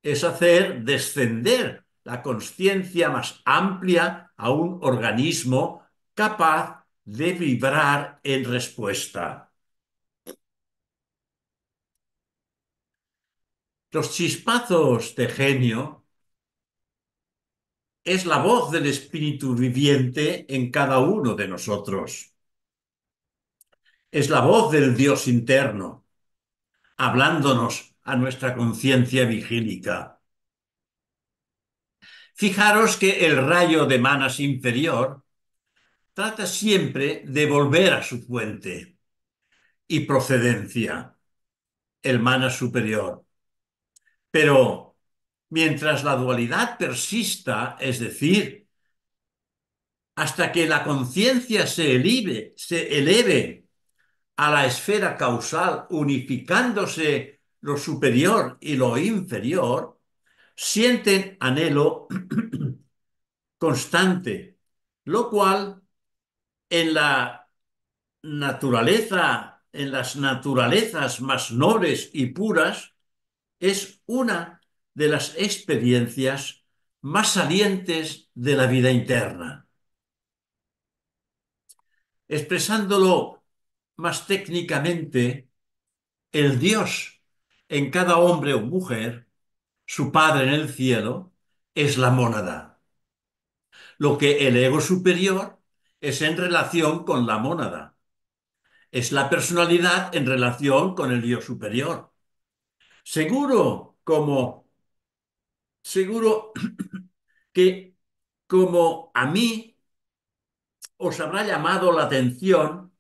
Es hacer descender la conciencia más amplia a un organismo capaz de vibrar en respuesta. Los chispazos de genio es la voz del espíritu viviente en cada uno de nosotros. Es la voz del Dios interno, hablándonos a nuestra conciencia vigílica. Fijaros que el rayo de Manas inferior trata siempre de volver a su fuente y procedencia, el Manas superior. Pero mientras la dualidad persista, es decir, hasta que la conciencia se eleve a la esfera causal, unificándose lo superior y lo inferior, sienten anhelo constante, lo cual en la naturaleza, en las naturalezas más nobles y puras, es una de las experiencias más salientes de la vida interna. Expresándolo más técnicamente, el Dios en cada hombre o mujer, su Padre en el cielo, es la mónada. Lo que el ego superior es en relación con la mónada. Es la personalidad en relación con el yo superior. Seguro como, seguro que como a mí os habrá llamado la atención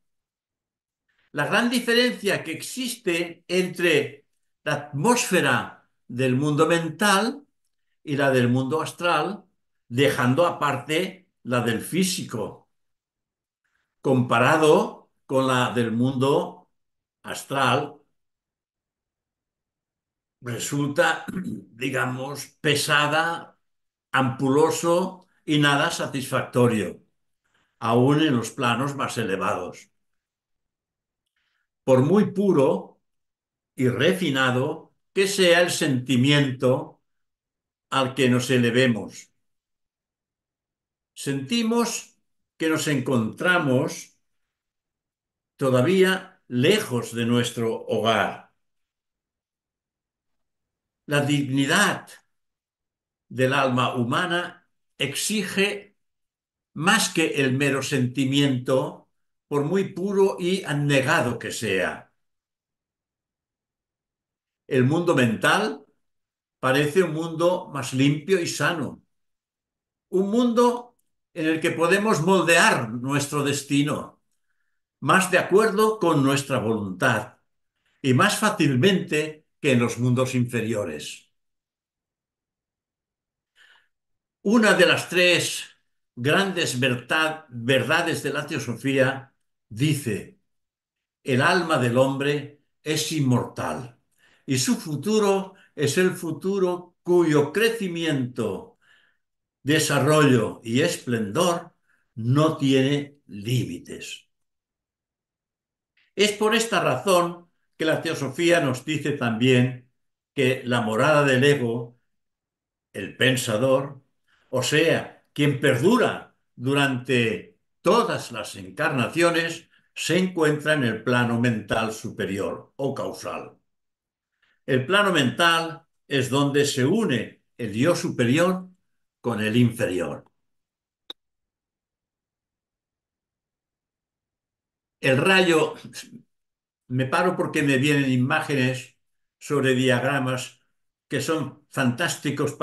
la gran diferencia que existe entre la atmósfera del mundo mental y la del mundo astral, dejando aparte la del físico, comparado con la del mundo astral, resulta, digamos, pesada, ampuloso y nada satisfactorio, aún en los planos más elevados. Por muy puro y refinado que sea el sentimiento al que nos elevemos, sentimos que nos encontramos todavía lejos de nuestro hogar. La dignidad del alma humana exige más que el mero sentimiento, por muy puro y anegado que sea. El mundo mental parece un mundo más limpio y sano, un mundo en el que podemos moldear nuestro destino, más de acuerdo con nuestra voluntad y más fácilmente que en los mundos inferiores. Una de las tres grandes verdades de la teosofía dice: el alma del hombre es inmortal y su futuro es el futuro cuyo crecimiento, desarrollo y esplendor no tiene límites. Es por esta razón que la teosofía nos dice también que la morada del ego, el pensador, o sea, quien perdura durante todas las encarnaciones, se encuentra en el plano mental superior o causal. El plano mental es donde se une el yo superior con el inferior. El rayo, me paro porque me vienen imágenes sobre diagramas que son fantásticos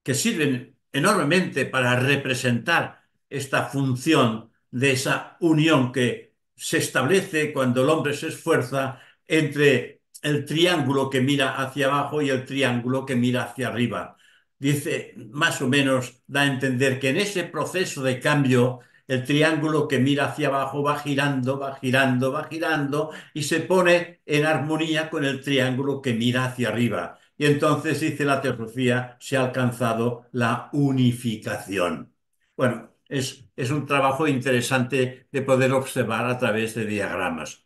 que sirven enormemente para representar esta función de esa unión que se establece cuando el hombre se esfuerza entre el triángulo que mira hacia abajo y el triángulo que mira hacia arriba. Dice, más o menos, da a entender que en ese proceso de cambio, el triángulo que mira hacia abajo va girando, va girando, va girando y se pone en armonía con el triángulo que mira hacia arriba. Y entonces, dice la teosofía, se ha alcanzado la unificación. Bueno, es un trabajo interesante de poder observar a través de diagramas.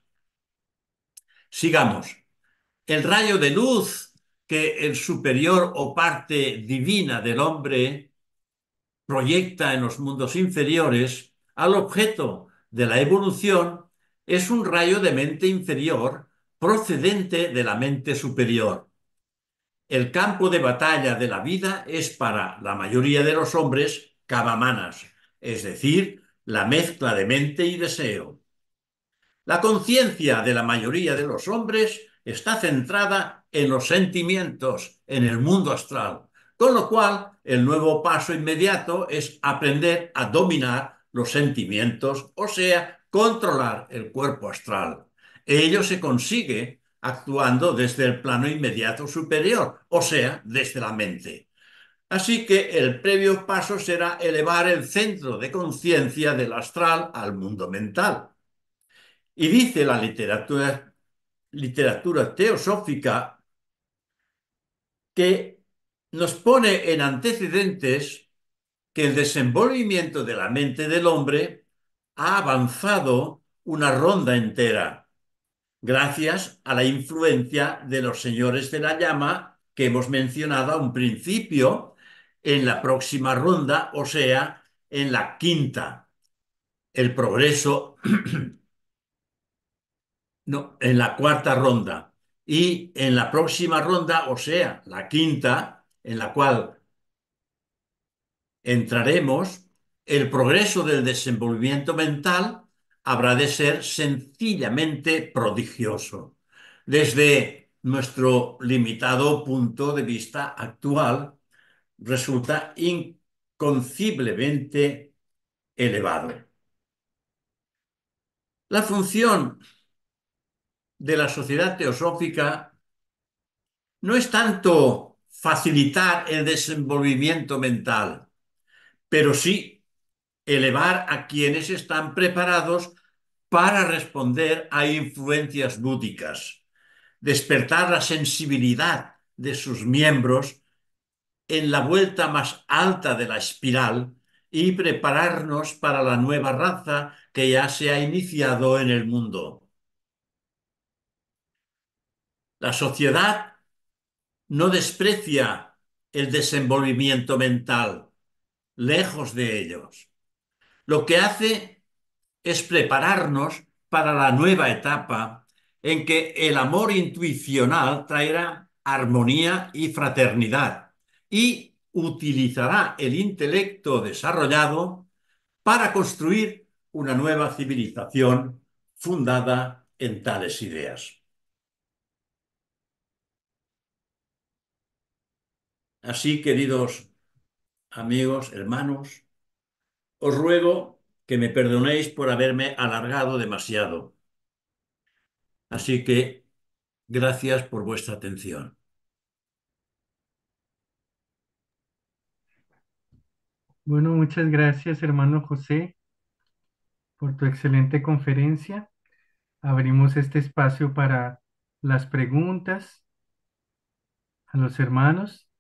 Sigamos. El rayo de luz que el superior o parte divina del hombre proyecta en los mundos inferiores al objeto de la evolución es un rayo de mente inferior procedente de la mente superior. El campo de batalla de la vida es para la mayoría de los hombres cabamanas, es decir, la mezcla de mente y deseo. La conciencia de la mayoría de los hombres está centrada en los sentimientos, en el mundo astral, con lo cual el nuevo paso inmediato es aprender a dominar los sentimientos, o sea, controlar el cuerpo astral. Ello se consigue actuando desde el plano inmediato superior, o sea, desde la mente. Así que el previo paso será elevar el centro de conciencia del astral al mundo mental. Y dice la literatura teosófica que nos pone en antecedentes que el desenvolvimiento de la mente del hombre ha avanzado una ronda entera, gracias a la influencia de los señores de la llama que hemos mencionado a un principio en la próxima ronda, o sea, en la quinta. El progreso no, en la cuarta ronda. Y en la próxima ronda, o sea, la quinta, en la cual entraremos, el progreso del desenvolvimiento mental habrá de ser sencillamente prodigioso. Desde nuestro limitado punto de vista actual, resulta inconciblemente elevado. La función de la sociedad teosófica no es tanto facilitar el desenvolvimiento mental, pero sí elevar a quienes están preparados para responder a influencias búdicas, despertar la sensibilidad de sus miembros en la vuelta más alta de la espiral y prepararnos para la nueva raza que ya se ha iniciado en el mundo. La sociedad no desprecia el desenvolvimiento mental, lejos de ellos. Lo que hace es prepararnos para la nueva etapa en que el amor intuicional traerá armonía y fraternidad y utilizará el intelecto desarrollado para construir una nueva civilización fundada en tales ideas. Así, queridos amigos, hermanos, os ruego que me perdonéis por haberme alargado demasiado. Así que gracias por vuestra atención. Bueno, muchas gracias, hermano José, por tu excelente conferencia. Abrimos este espacio para las preguntas a los hermanos,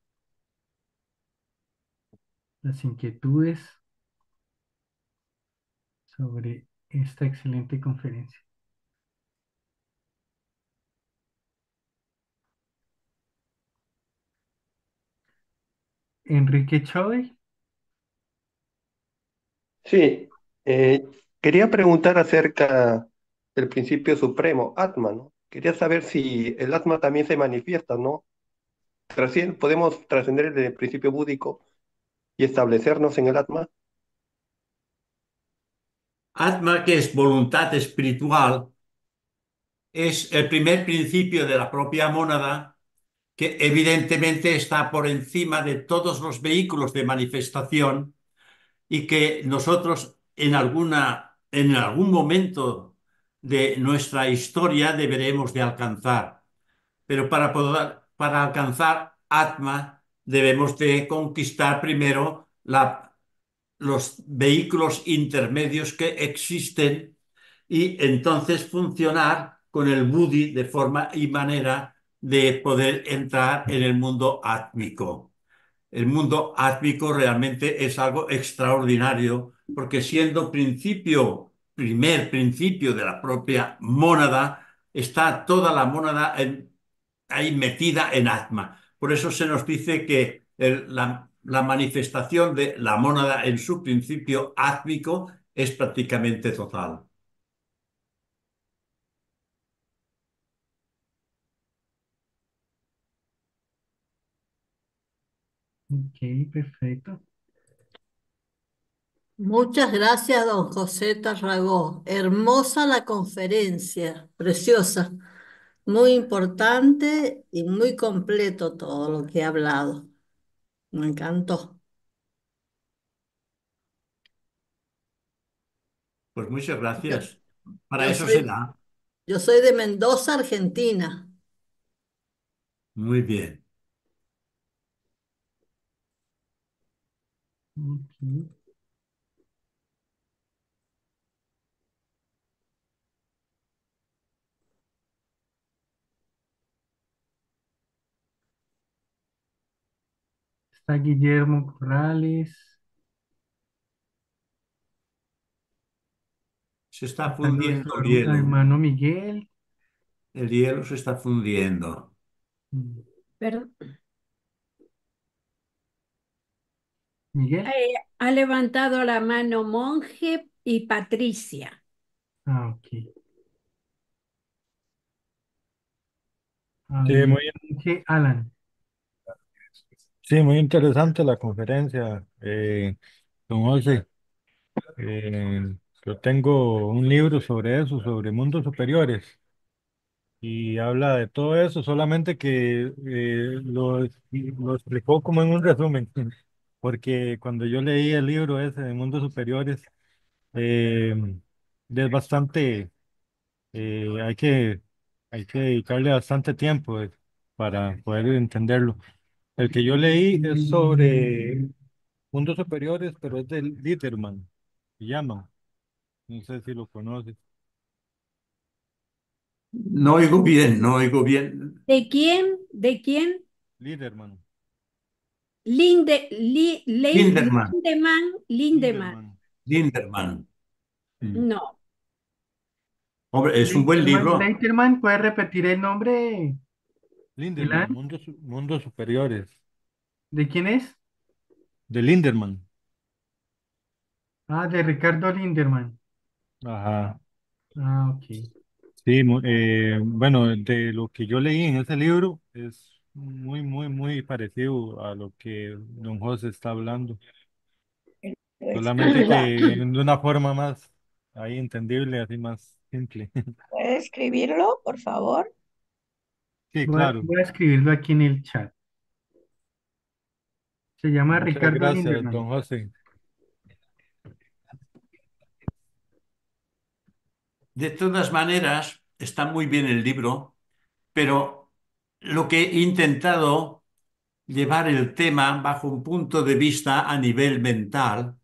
las inquietudes sobre esta excelente conferencia. Enrique Choi, Sí, eh, quería preguntar acerca del principio supremo, Atma, ¿no? Quería saber si el Atma también se manifiesta, ¿no? ¿Podemos trascender el principio búdico y establecernos en el Atma? Atma, que es voluntad espiritual, es el primer principio de la propia mónada que evidentemente está por encima de todos los vehículos de manifestación y que nosotros en algún momento de nuestra historia deberemos de alcanzar. Pero para alcanzar Atma debemos de conquistar primero los vehículos intermedios que existen y entonces funcionar con el Buddhi de forma y manera de poder entrar en el mundo átmico. El mundo átmico realmente es algo extraordinario porque siendo primer principio de la propia mónada, está toda la mónada ahí metida en Atma. Por eso se nos dice que la manifestación de la mónada en su principio átmico es prácticamente total. ok, perfecto. Muchas gracias, don José Tarragó. Hermosa la conferencia, preciosa, muy importante y muy completo todo lo que ha hablado. Me encantó. Pues muchas Yo, gracias. Para yo eso soy, será. yo soy de Mendoza, Argentina. Muy bien. Ok. Está Guillermo Corrales, Se está está fundiendo nuestro el hielo. hermano Miguel. El hielo se está fundiendo. Mm, Pero Miguel. ha levantado la mano Monje y Patricia. Ah, ok. Sí, Adelante, Alan. sí, muy interesante la conferencia, don José. Yo tengo un libro sobre eso, sobre mundos superiores, y habla de todo eso, solamente que lo explicó como en un resumen, porque cuando yo leí el libro ese de mundos superiores, eh, es bastante, hay que dedicarle bastante tiempo para poder entenderlo. El que yo leí es sobre mundos superiores, pero es de Liederman, se llama. No sé si lo conoces. No oigo bien, no oigo bien. ¿De quién? ¿De quién? Liederman. Linderman, Lindemann. Liederman. Linderman. Mm. No. Hombre, es un buen Leiterman, libro. Leiterman, ¿puede repetir el nombre, Linderman, Ilan? mundos superiores. ¿De quién es? De Linderman. Ah, de Ricardo Linderman. Ajá. Ah, ok. Sí, bueno, de lo que yo leí en ese libro es muy, muy, muy parecido a lo que don José está hablando. Solamente que La- de una forma más ahí entendible, así más simple. ¿Puede escribirlo, por favor? Sí, Voy a, claro. voy a escribirlo aquí en el chat. Se llama Muchas Ricardo gracias, don Linderman. José. De todas maneras, está muy bien el libro, pero lo que he intentado llevar el tema bajo un punto de vista a nivel mental,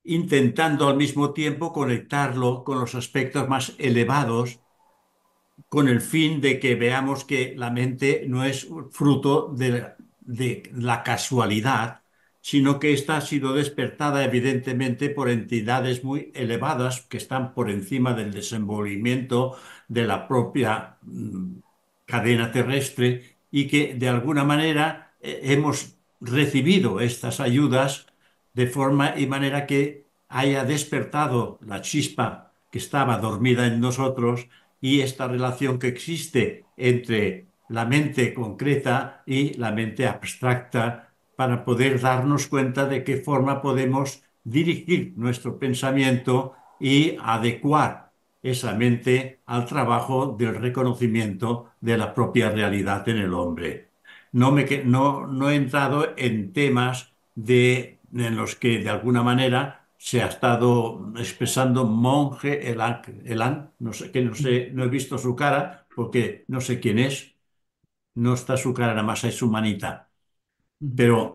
intentando al mismo tiempo conectarlo con los aspectos más elevados con el fin de que veamos que la mente no es fruto de la casualidad, sino que ésta ha sido despertada evidentemente por entidades muy elevadas que están por encima del desenvolvimiento de la propia cadena terrestre y que de alguna manera hemos recibido estas ayudas de forma y manera que haya despertado la chispa que estaba dormida en nosotros y esta relación que existe entre la mente concreta y la mente abstracta para poder darnos cuenta de qué forma podemos dirigir nuestro pensamiento y adecuar esa mente al trabajo del reconocimiento de la propia realidad en el hombre. No he entrado en temas en los que de alguna manera se ha estado expresando monje Elan, no sé, no he visto su cara porque no sé quién es, no está su cara, nada más es su manita. Pero,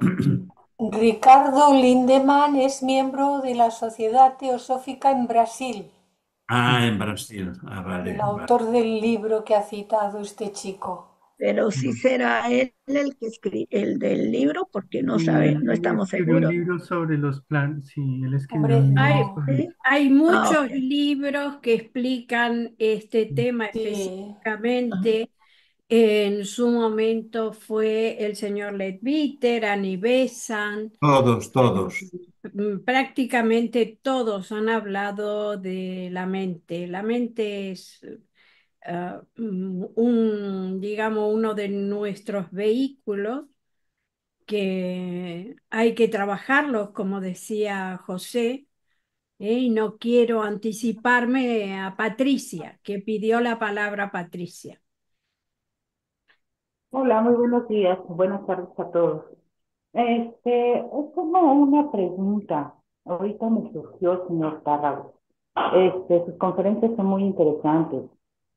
Ricardo Lindemann es miembro de la Sociedad Teosófica en Brasil, en Brasil, el vale, vale. autor del libro que ha citado este chico. Pero sí será él el que escribe el del libro, porque no Sí, sabe, no él estamos escribió un seguros, ¿no? libro sobre los planes, sí, él escribió Hombre, un libro Hay, no, sobre ¿Sí? eso. hay Ah, muchos ok. libros que explican este tema sí. Ajá. específicamente. En su momento fue el señor Leadbeater, Annie Besant. Todos, todos. Prácticamente todos han hablado de la mente. La mente es, digamos, uno de nuestros vehículos que hay que trabajarlos, como decía José, y no quiero anticiparme a Patricia, que pidió la palabra Patricia. Hola, muy buenos días, buenas tardes a todos. Es como una pregunta. Ahorita me surgió, señor Tárrago. Sus conferencias son muy interesantes.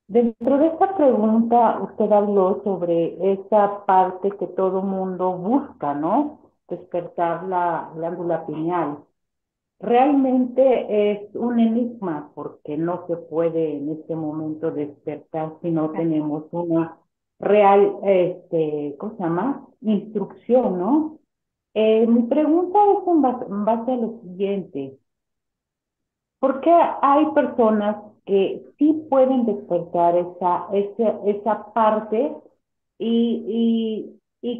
Dentro de esta pregunta, usted habló sobre esa parte que todo mundo busca, ¿no? Despertar la glándula pineal. Realmente es un enigma porque no se puede en este momento despertar si no tenemos una real, ¿cómo se llama? Instrucción, ¿no? Mi pregunta es en base a lo siguiente. ¿Por qué hay personas que sí pueden despertar esa parte y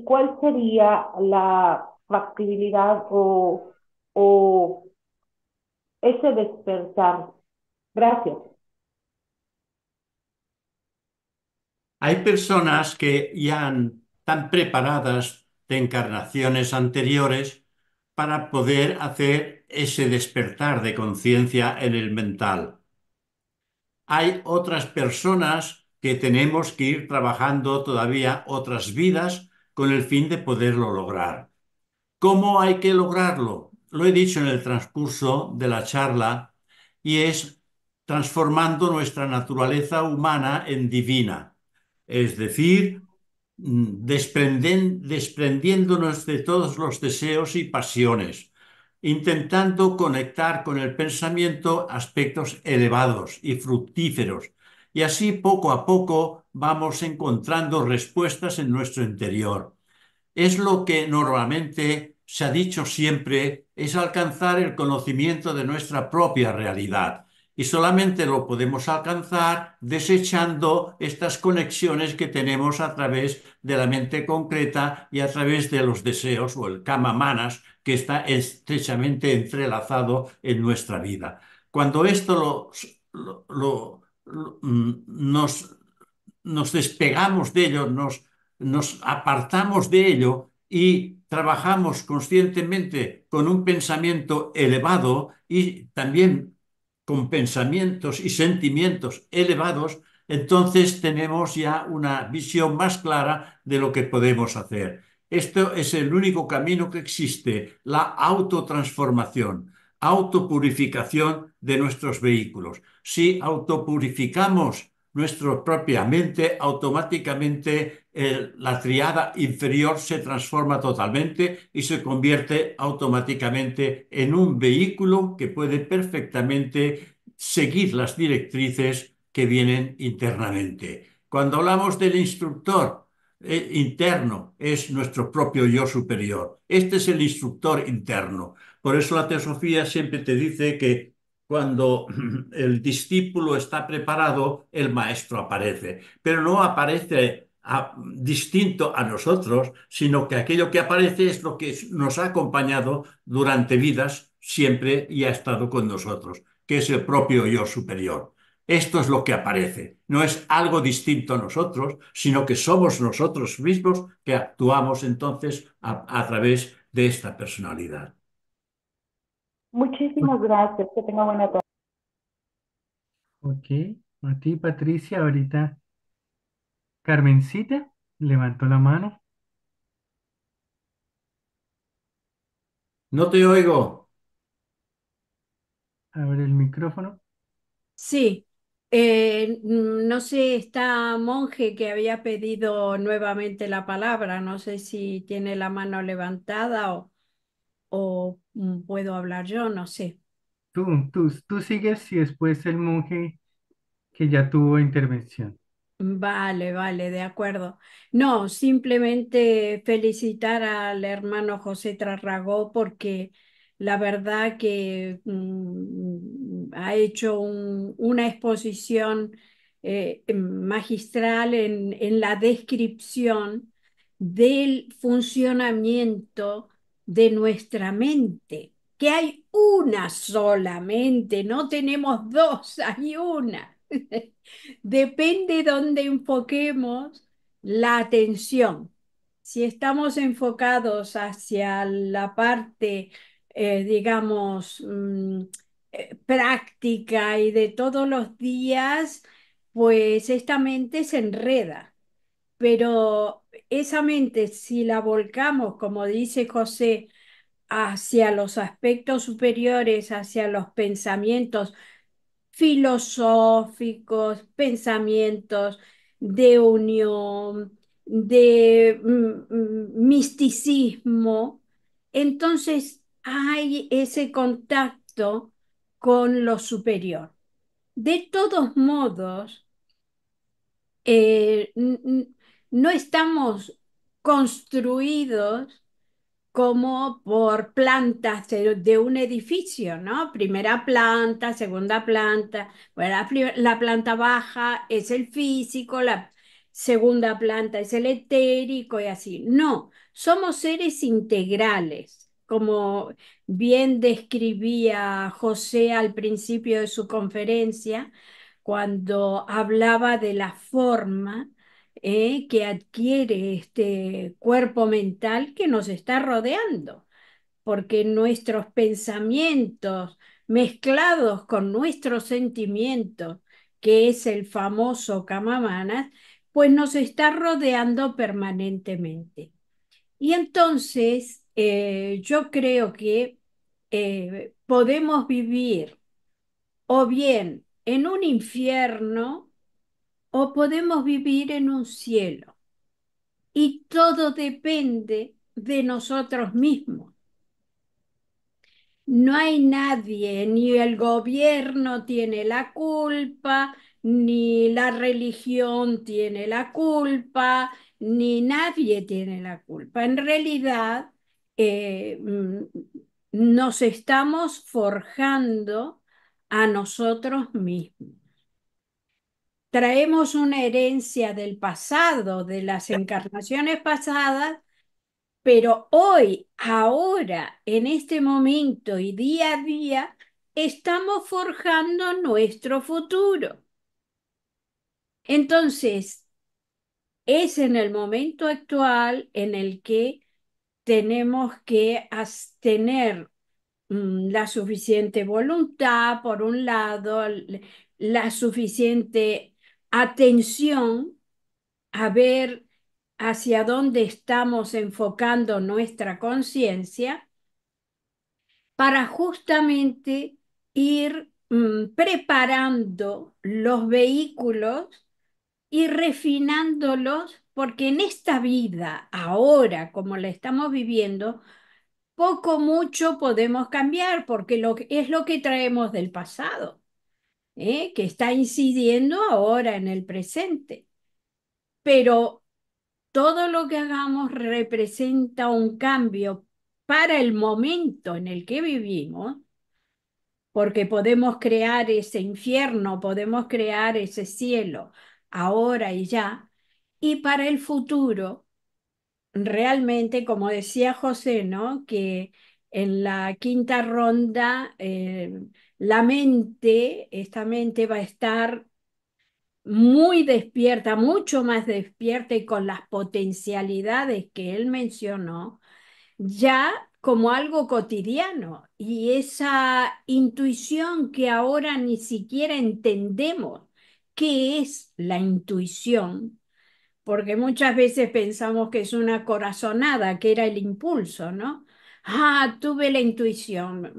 cuál sería la factibilidad o ese despertar? Gracias. Hay personas que están preparadas de encarnaciones anteriores para poder hacer ese despertar de conciencia en el mental. Hay otras personas que tenemos que ir trabajando todavía otras vidas con el fin de poderlo lograr. ¿Cómo hay que lograrlo? Lo he dicho en el transcurso de la charla y es transformando nuestra naturaleza humana en divina, es decir, desprendiéndonos de todos los deseos y pasiones, intentando conectar con el pensamiento aspectos elevados y fructíferos, y así poco a poco vamos encontrando respuestas en nuestro interior. Es lo que normalmente se ha dicho siempre, es alcanzar el conocimiento de nuestra propia realidad. Y solamente lo podemos alcanzar desechando estas conexiones que tenemos a través de la mente concreta y a través de los deseos o el kama manas que está estrechamente entrelazado en nuestra vida. Cuando esto nos despegamos de ello, nos apartamos de ello y trabajamos conscientemente con un pensamiento elevado y también con pensamientos y sentimientos elevados, entonces tenemos ya una visión más clara de lo que podemos hacer. Esto es el único camino que existe, la autotransformación, autopurificación de nuestros vehículos. Si autopurificamos nuestra propia mente, automáticamente la triada inferior se transforma totalmente y se convierte automáticamente en un vehículo que puede perfectamente seguir las directrices que vienen internamente. Cuando hablamos del instructor interno, es nuestro propio yo superior. Este es el instructor interno. Por eso la teosofía siempre te dice que cuando el discípulo está preparado, el maestro aparece, pero no aparece distinto a nosotros, sino que aquello que aparece es lo que nos ha acompañado durante vidas siempre y ha estado con nosotros, que es el propio yo superior. Esto es lo que aparece, no es algo distinto a nosotros, sino que somos nosotros mismos que actuamos entonces a través de esta personalidad. Muchísimas gracias. Que tenga buena tarde. Ok, a ti, Patricia, ahorita Carmencita levantó la mano. No te oigo. Abre el micrófono. Sí, no sé, está Monje que había pedido nuevamente la palabra, no sé si tiene la mano levantada o puedo hablar yo, no sé. Tú sigues y después el monje que ya tuvo intervención. Vale, vale, de acuerdo. No, simplemente felicitar al hermano José Trarragó porque la verdad que ha hecho una exposición magistral en la descripción del funcionamiento de nuestra mente, que hay una solamente, no tenemos dos, hay una. Depende dónde enfoquemos la atención. Si estamos enfocados hacia la parte, digamos, práctica y de todos los días, pues esta mente se enreda. Pero esa mente, si la volcamos, como dice José, hacia los aspectos superiores, hacia los pensamientos, filosóficos, pensamientos de unión, de misticismo, entonces hay ese contacto con lo superior. De todos modos, no estamos construidos como por plantas de un edificio, ¿no? Primera planta, segunda planta. Bueno, la planta baja es el físico, la segunda planta es el etérico y así. No, somos seres integrales, como bien describía José al principio de su conferencia, cuando hablaba de la forma que adquiere este cuerpo mental que nos está rodeando, porque nuestros pensamientos mezclados con nuestros sentimientos, que es el famoso Kamamanas, pues nos está rodeando permanentemente. Y entonces yo creo que podemos vivir o bien en un infierno o podemos vivir en un cielo. Y todo depende de nosotros mismos. No hay nadie, ni el gobierno tiene la culpa, ni la religión tiene la culpa, ni nadie tiene la culpa. En realidad, nos estamos forjando a nosotros mismos. Traemos una herencia del pasado, de las encarnaciones pasadas, pero hoy, ahora, en este momento y día a día, estamos forjando nuestro futuro. Entonces, es en el momento actual en el que tenemos que tener la suficiente voluntad, por un lado, la suficiente atención a ver hacia dónde estamos enfocando nuestra conciencia para justamente ir preparando los vehículos y refinándolos, porque en esta vida, ahora como la estamos viviendo, poco mucho podemos cambiar, porque es lo que traemos del pasado. que está incidiendo ahora en el presente. Pero todo lo que hagamos representa un cambio para el momento en el que vivimos, porque podemos crear ese infierno, podemos crear ese cielo ahora y ya, y para el futuro, realmente, como decía José, ¿no? Que en la quinta ronda la mente, esta mente va a estar muy despierta, mucho más despierta y con las potencialidades que él mencionó, ya como algo cotidiano. Y esa intuición que ahora ni siquiera entendemos qué es la intuición, porque muchas veces pensamos que es una corazonada, que era el impulso, ¿no? Ah, tuve la intuición,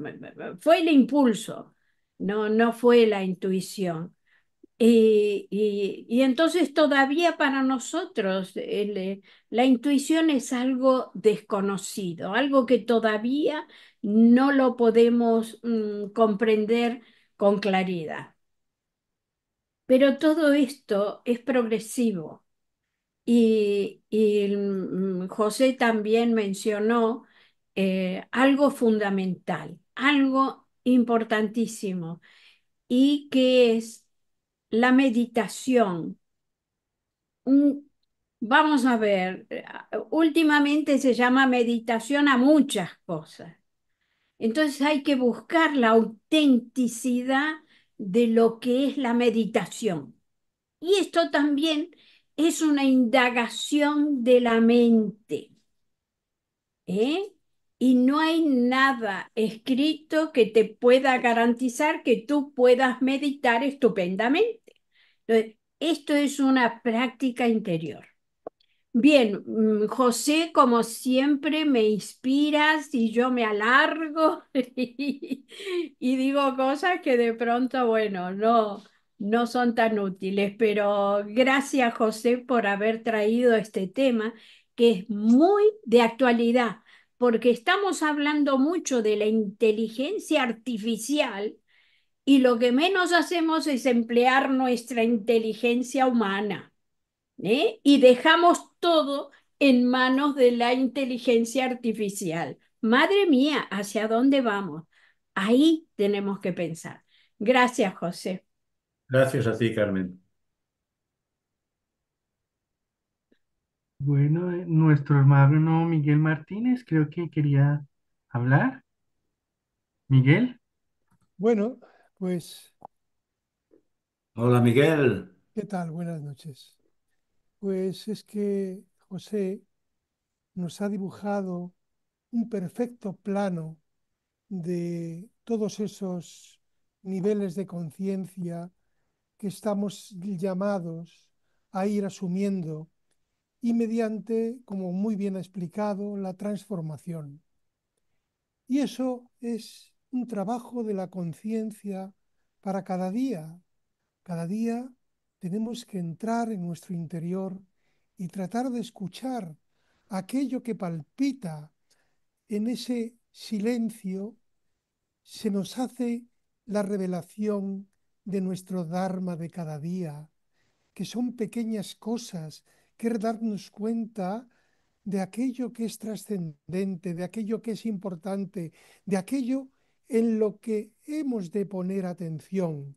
fue el impulso, no, no fue la intuición. Y entonces todavía para nosotros la intuición es algo desconocido, algo que todavía no lo podemos comprender con claridad. Pero todo esto es progresivo. José también mencionó algo fundamental, algo importantísimo, y que es la meditación. Mm, Vamos a ver, últimamente se llama meditación a muchas cosas. Entonces hay que buscar la autenticidad de lo que es la meditación. Y esto también es una indagación de la mente, ¿eh? Y no hay nada escrito que te pueda garantizar que tú puedas meditar estupendamente. Entonces, esto es una práctica interior. Bien, José, como siempre, me inspiras y yo me alargo y digo cosas que de pronto, bueno, no son tan útiles, pero gracias, José, por haber traído este tema que es muy de actualidad, porque estamos hablando mucho de la inteligencia artificial y lo que menos hacemos es emplear nuestra inteligencia humana. Y dejamos todo en manos de la inteligencia artificial. Madre mía, ¿hacia dónde vamos? Ahí tenemos que pensar. Gracias, José. Gracias a ti, Carmen. Bueno, nuestro hermano Miguel Martínez creo que quería hablar. Miguel, Bueno, pues, Hola, Miguel. ¿qué tal? Buenas noches. Pues es que José nos ha dibujado un perfecto plano de todos esos niveles de conciencia que estamos llamados a ir asumiendo y mediante, como muy bien ha explicado, la transformación. Y eso es un trabajo de la conciencia para cada día. Cada día tenemos que entrar en nuestro interior y tratar de escuchar aquello que palpita en ese silencio. Se nos hace la revelación de nuestro Dharma de cada día, que son pequeñas cosas, que es darnos cuenta de aquello que es trascendente, de aquello que es importante, de aquello en lo que hemos de poner atención,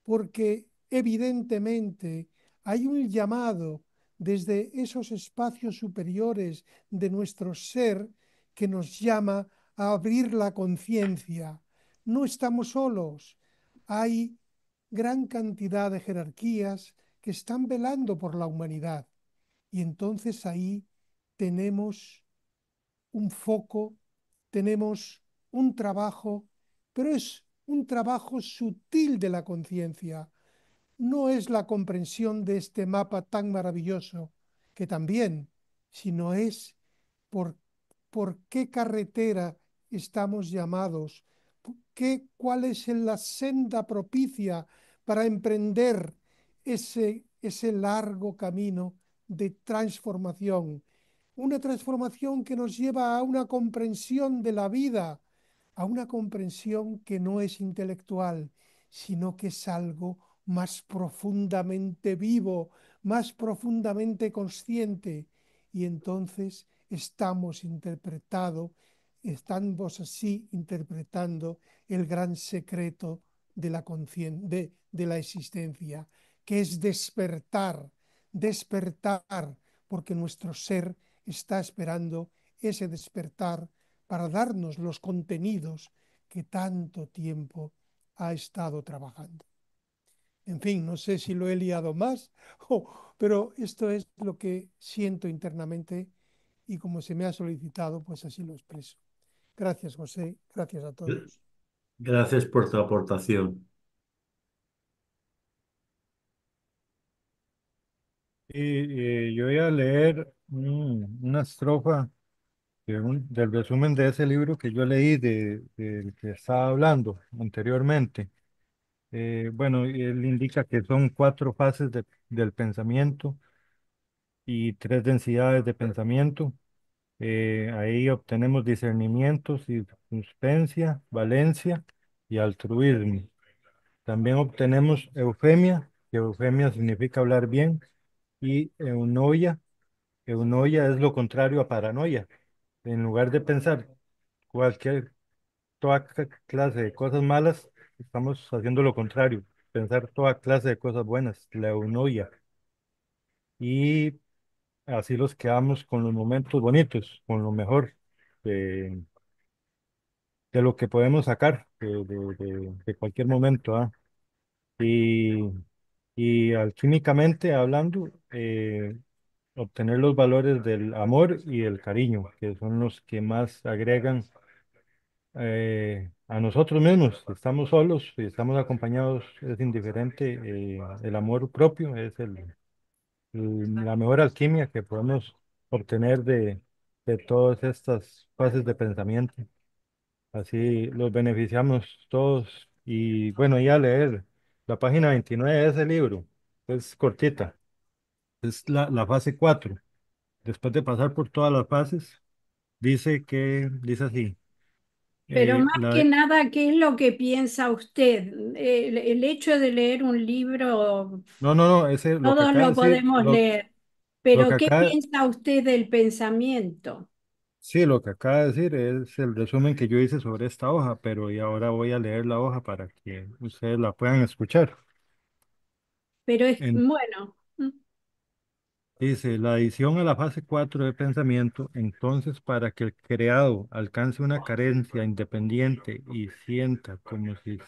porque evidentemente hay un llamado desde esos espacios superiores de nuestro ser que nos llama a abrir la conciencia. No estamos solos, hay gran cantidad de jerarquías que están velando por la humanidad. Y entonces ahí tenemos un foco, tenemos un trabajo, pero es un trabajo sutil de la conciencia. No es la comprensión de este mapa tan maravilloso, que también, sino es por, por qué carretera estamos llamados, cuál es la senda propicia para emprender ese largo camino de transformación. Una transformación que nos lleva a una comprensión de la vida, a una comprensión que no es intelectual, sino que es algo más profundamente vivo, más profundamente consciente. Y entonces estamos así interpretando el gran secreto de de la existencia, que es despertar, despertar, porque nuestro ser está esperando ese despertar para darnos los contenidos que tanto tiempo ha estado trabajando. En fin, no sé si lo he liado más, pero esto es lo que siento internamente y como se me ha solicitado, pues así lo expreso. Gracias, José. Gracias a todos. Gracias por tu aportación. Y yo voy a leer una estrofa del resumen de ese libro que yo leí del que estaba hablando anteriormente. Bueno, él indica que son cuatro fases del pensamiento y tres densidades de pensamiento. Ahí obtenemos discernimiento, suspensia, valencia y altruismo. También obtenemos eufemia, que eufemia significa hablar bien, y eunoia. Eunoia es lo contrario a paranoia. En lugar de pensar cualquier, clase de cosas malas, estamos haciendo lo contrario, pensar toda clase de cosas buenas, la eunoia. Y así los quedamos con los momentos bonitos, con lo mejor de, de lo que podemos sacar de cualquier momento, ¿ah? Y, y alquímicamente hablando, obtener los valores del amor y el cariño, que son los que más agregan a nosotros mismos. Si estamos solos, si estamos acompañados, es indiferente. El amor propio es la mejor alquimia que podemos obtener de todas estas fases de pensamiento. Así los beneficiamos todos. Y bueno, ya leer la página 29 de ese libro. Es cortita. Es la fase 4. Después de pasar por todas las fases, dice así. Pero más que La, nada, ¿qué es lo que piensa usted? El hecho de leer un libro, no, no, no, ese lo que todos acaba de lo decir, podemos leer, lo que pero ¿qué acaba, piensa usted del pensamiento? sí, lo que acaba de decir es el resumen que yo hice sobre esta hoja, pero y ahora voy a leer la hoja para que ustedes la puedan escuchar. Pero es bueno. Dice, la adición a la fase 4 de pensamiento, entonces para que el creado alcance una carencia independiente y sienta como si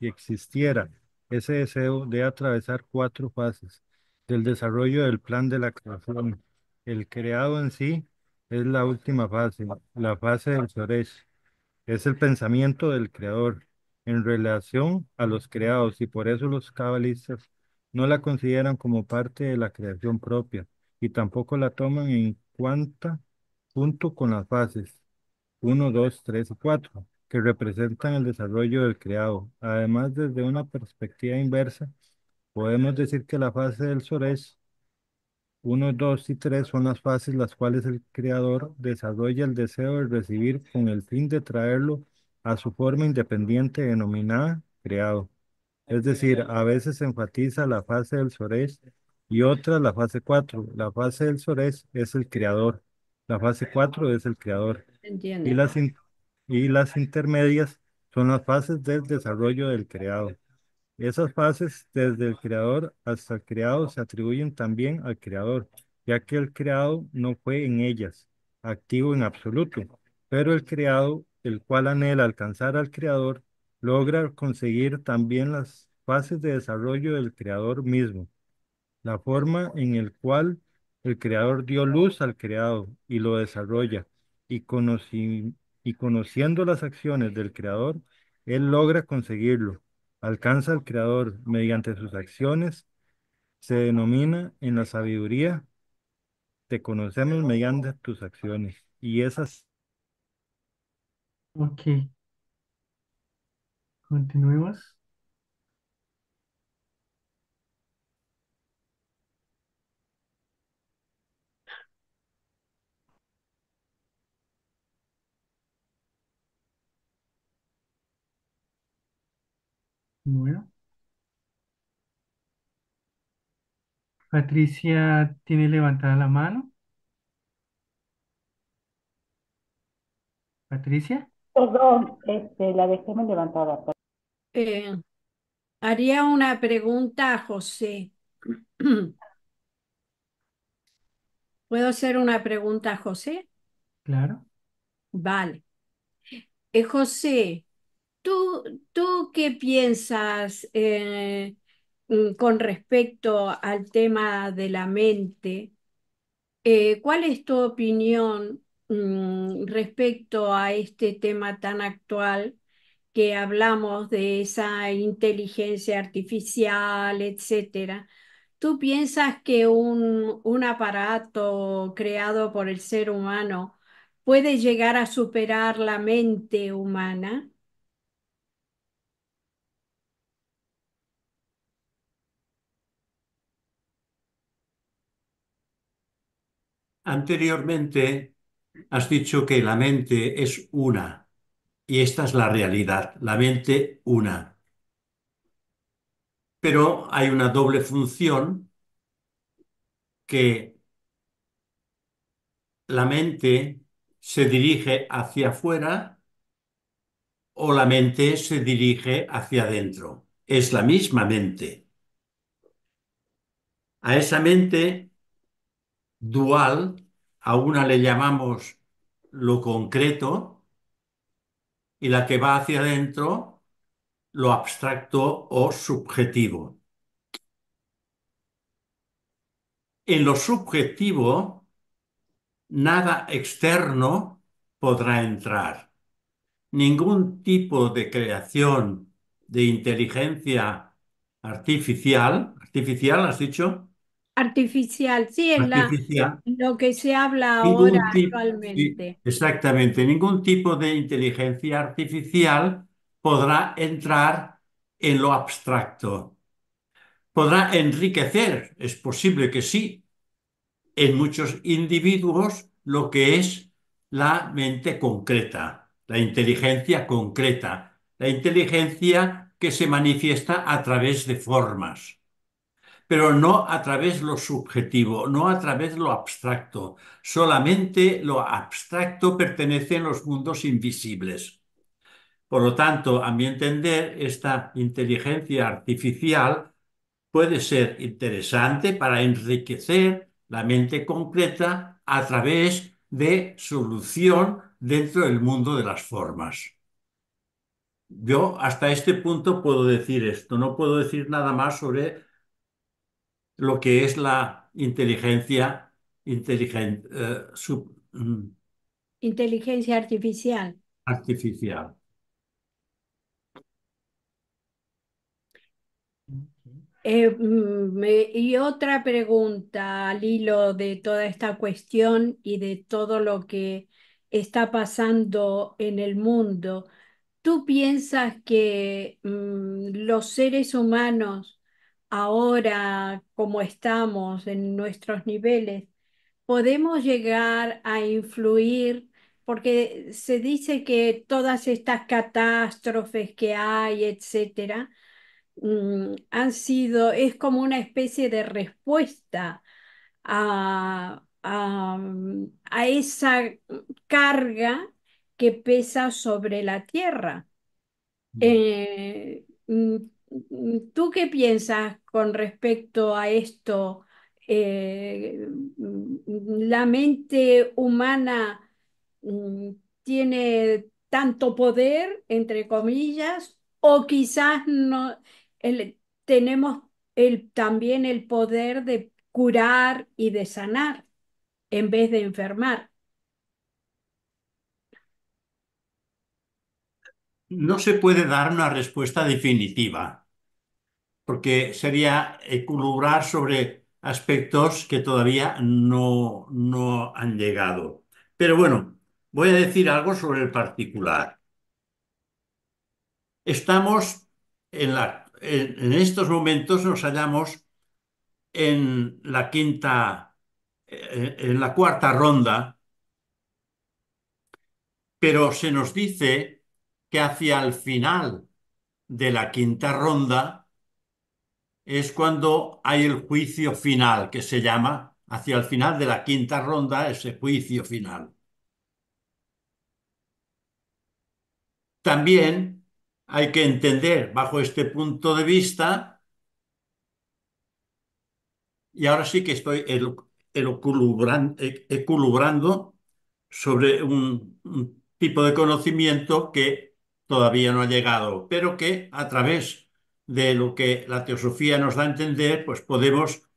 existiera ese deseo de atravesar cuatro fases del desarrollo del plan de la creación. El creado en sí es la última fase, la fase del Suresh, es el pensamiento del creador en relación a los creados y por eso los cabalistas no la consideran como parte de la creación propia y tampoco la toman en cuenta junto con las fases uno, 2, 3 y 4 que representan el desarrollo del creado. Además, desde una perspectiva inversa, podemos decir que la fase del Suresh uno, 2 y 3 son las fases las cuales el creador desarrolla el deseo de recibir con el fin de traerlo a su forma independiente denominada creado. Es decir, a veces se enfatiza la fase del Suresh y otra la fase 4. La fase del Suresh es el creador. La fase 4 es el creador. Y ¿Entiende? las intermedias son las fases del desarrollo del creado. Esas fases, desde el creador hasta el creado, se atribuyen también al creador, ya que el creado no fue en ellas activo en absoluto, pero el creado, el cual anhela alcanzar al creador, logra conseguir también las fases de desarrollo del creador mismo, la forma en el cual el creador dio luz al creado y lo desarrolla, y, y conociendo las acciones del creador, él logra conseguirlo, alcanza al creador mediante sus acciones, se denomina en la sabiduría, te conocemos mediante tus acciones, y esas Ok, continuemos. Bueno. Patricia tiene levantada la mano. Patricia, Perdón, la dejé muy levantada. Eh, haría una pregunta a José. ¿Puedo hacer una pregunta a José? claro. Vale. José, ¿tú, tú qué piensas con respecto al tema de la mente? ¿Cuál es tu opinión respecto a este tema tan actual que hablamos de esa inteligencia artificial, etcétera? ¿Tú piensas que un aparato creado por el ser humano puede llegar a superar la mente humana? Anteriormente has dicho que la mente es una, y esta es la realidad, la mente una. Pero hay una doble función que la mente se dirige hacia afuera o la mente se dirige hacia adentro. Es la misma mente. A esa mente dual, a una le llamamos lo concreto y la que va hacia adentro, lo abstracto o subjetivo. En lo subjetivo, nada externo podrá entrar. Ningún tipo de creación de inteligencia artificial, ¿has dicho? Artificial, sí, es Artificial. lo que se habla ahora Ningún tipo, sí, actualmente. exactamente, ningún tipo de inteligencia artificial podrá entrar en lo abstracto. Podrá enriquecer, es posible que sí, en muchos individuos lo que es la mente concreta, la inteligencia concreta, la inteligencia que se manifiesta a través de formas, pero no a través de lo subjetivo, no a través de lo abstracto. Solamente lo abstracto pertenece en los mundos invisibles. Por lo tanto, a mi entender, esta inteligencia artificial puede ser interesante para enriquecer la mente concreta a través de solución dentro del mundo de las formas. Yo hasta este punto puedo decir esto, no puedo decir nada más sobre lo que es la inteligencia Inteligencia artificial. artificial. Y otra pregunta al hilo de toda esta cuestión y de todo lo que está pasando en el mundo. ¿Tú piensas que los seres humanos, ahora como estamos en nuestros niveles, podemos llegar a influir? Porque se dice que todas estas catástrofes que hay, etcétera, es como una especie de respuesta a esa carga que pesa sobre la tierra. ¿Tú qué piensas con respecto a esto? ¿La mente humana mm, tiene tanto poder, entre comillas, o quizás no tenemos también el poder de curar y de sanar en vez de enfermar? No se puede dar una respuesta definitiva, porque sería equilibrar sobre aspectos que todavía no han llegado. Pero bueno, voy a decir algo sobre el particular. Estamos en estos momentos nos hallamos en la en la cuarta ronda, pero se nos dice que hacia el final de la quinta ronda es cuando hay el juicio final, que se llama, hacia el final de la quinta ronda, ese juicio final. También hay que entender bajo este punto de vista, y ahora sí que estoy equilibrando sobre un tipo de conocimiento que todavía no ha llegado, pero que a través de lo que la teosofía nos da a entender, pues podemos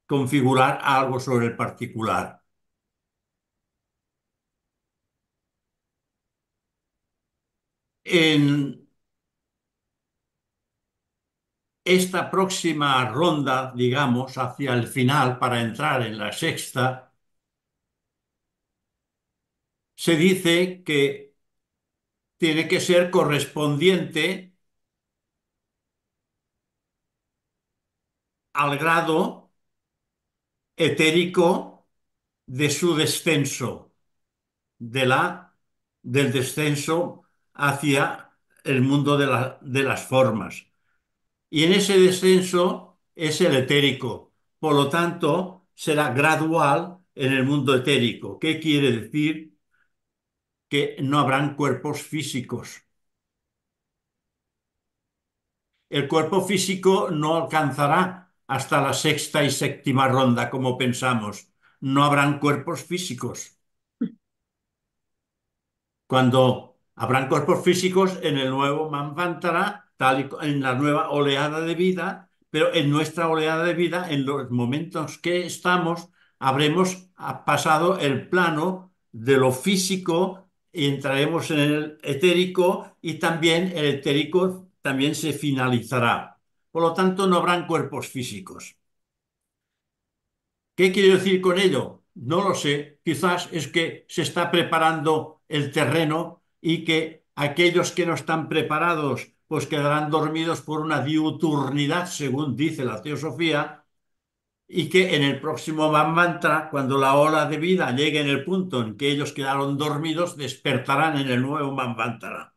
configurar algo sobre el particular. En esta próxima ronda, digamos, hacia el final, para entrar en la sexta, se dice que tiene que ser correspondiente al grado etérico de su descenso, del descenso hacia el mundo de las formas. Y en ese descenso es el etérico. Por lo tanto, será gradual en el mundo etérico. ¿Qué quiere decir? Que no habrán cuerpos físicos. El cuerpo físico no alcanzará hasta la sexta y séptima ronda, como pensamos. No habrán cuerpos físicos. Cuando habrán cuerpos físicos en el nuevo Manvantara, en la nueva oleada de vida, pero en nuestra oleada de vida, en los momentos que estamos, habremos pasado el plano de lo físico y entraremos en el etérico y también el etérico también se finalizará. Por lo tanto, no habrán cuerpos físicos. ¿Qué quiero decir con ello? No lo sé. Quizás es que se está preparando el terreno y que aquellos que no están preparados pues quedarán dormidos por una diuturnidad, según dice la teosofía, y que en el próximo Manvantara, cuando la ola de vida llegue en el punto en que ellos quedaron dormidos, despertarán en el nuevo Manvantara.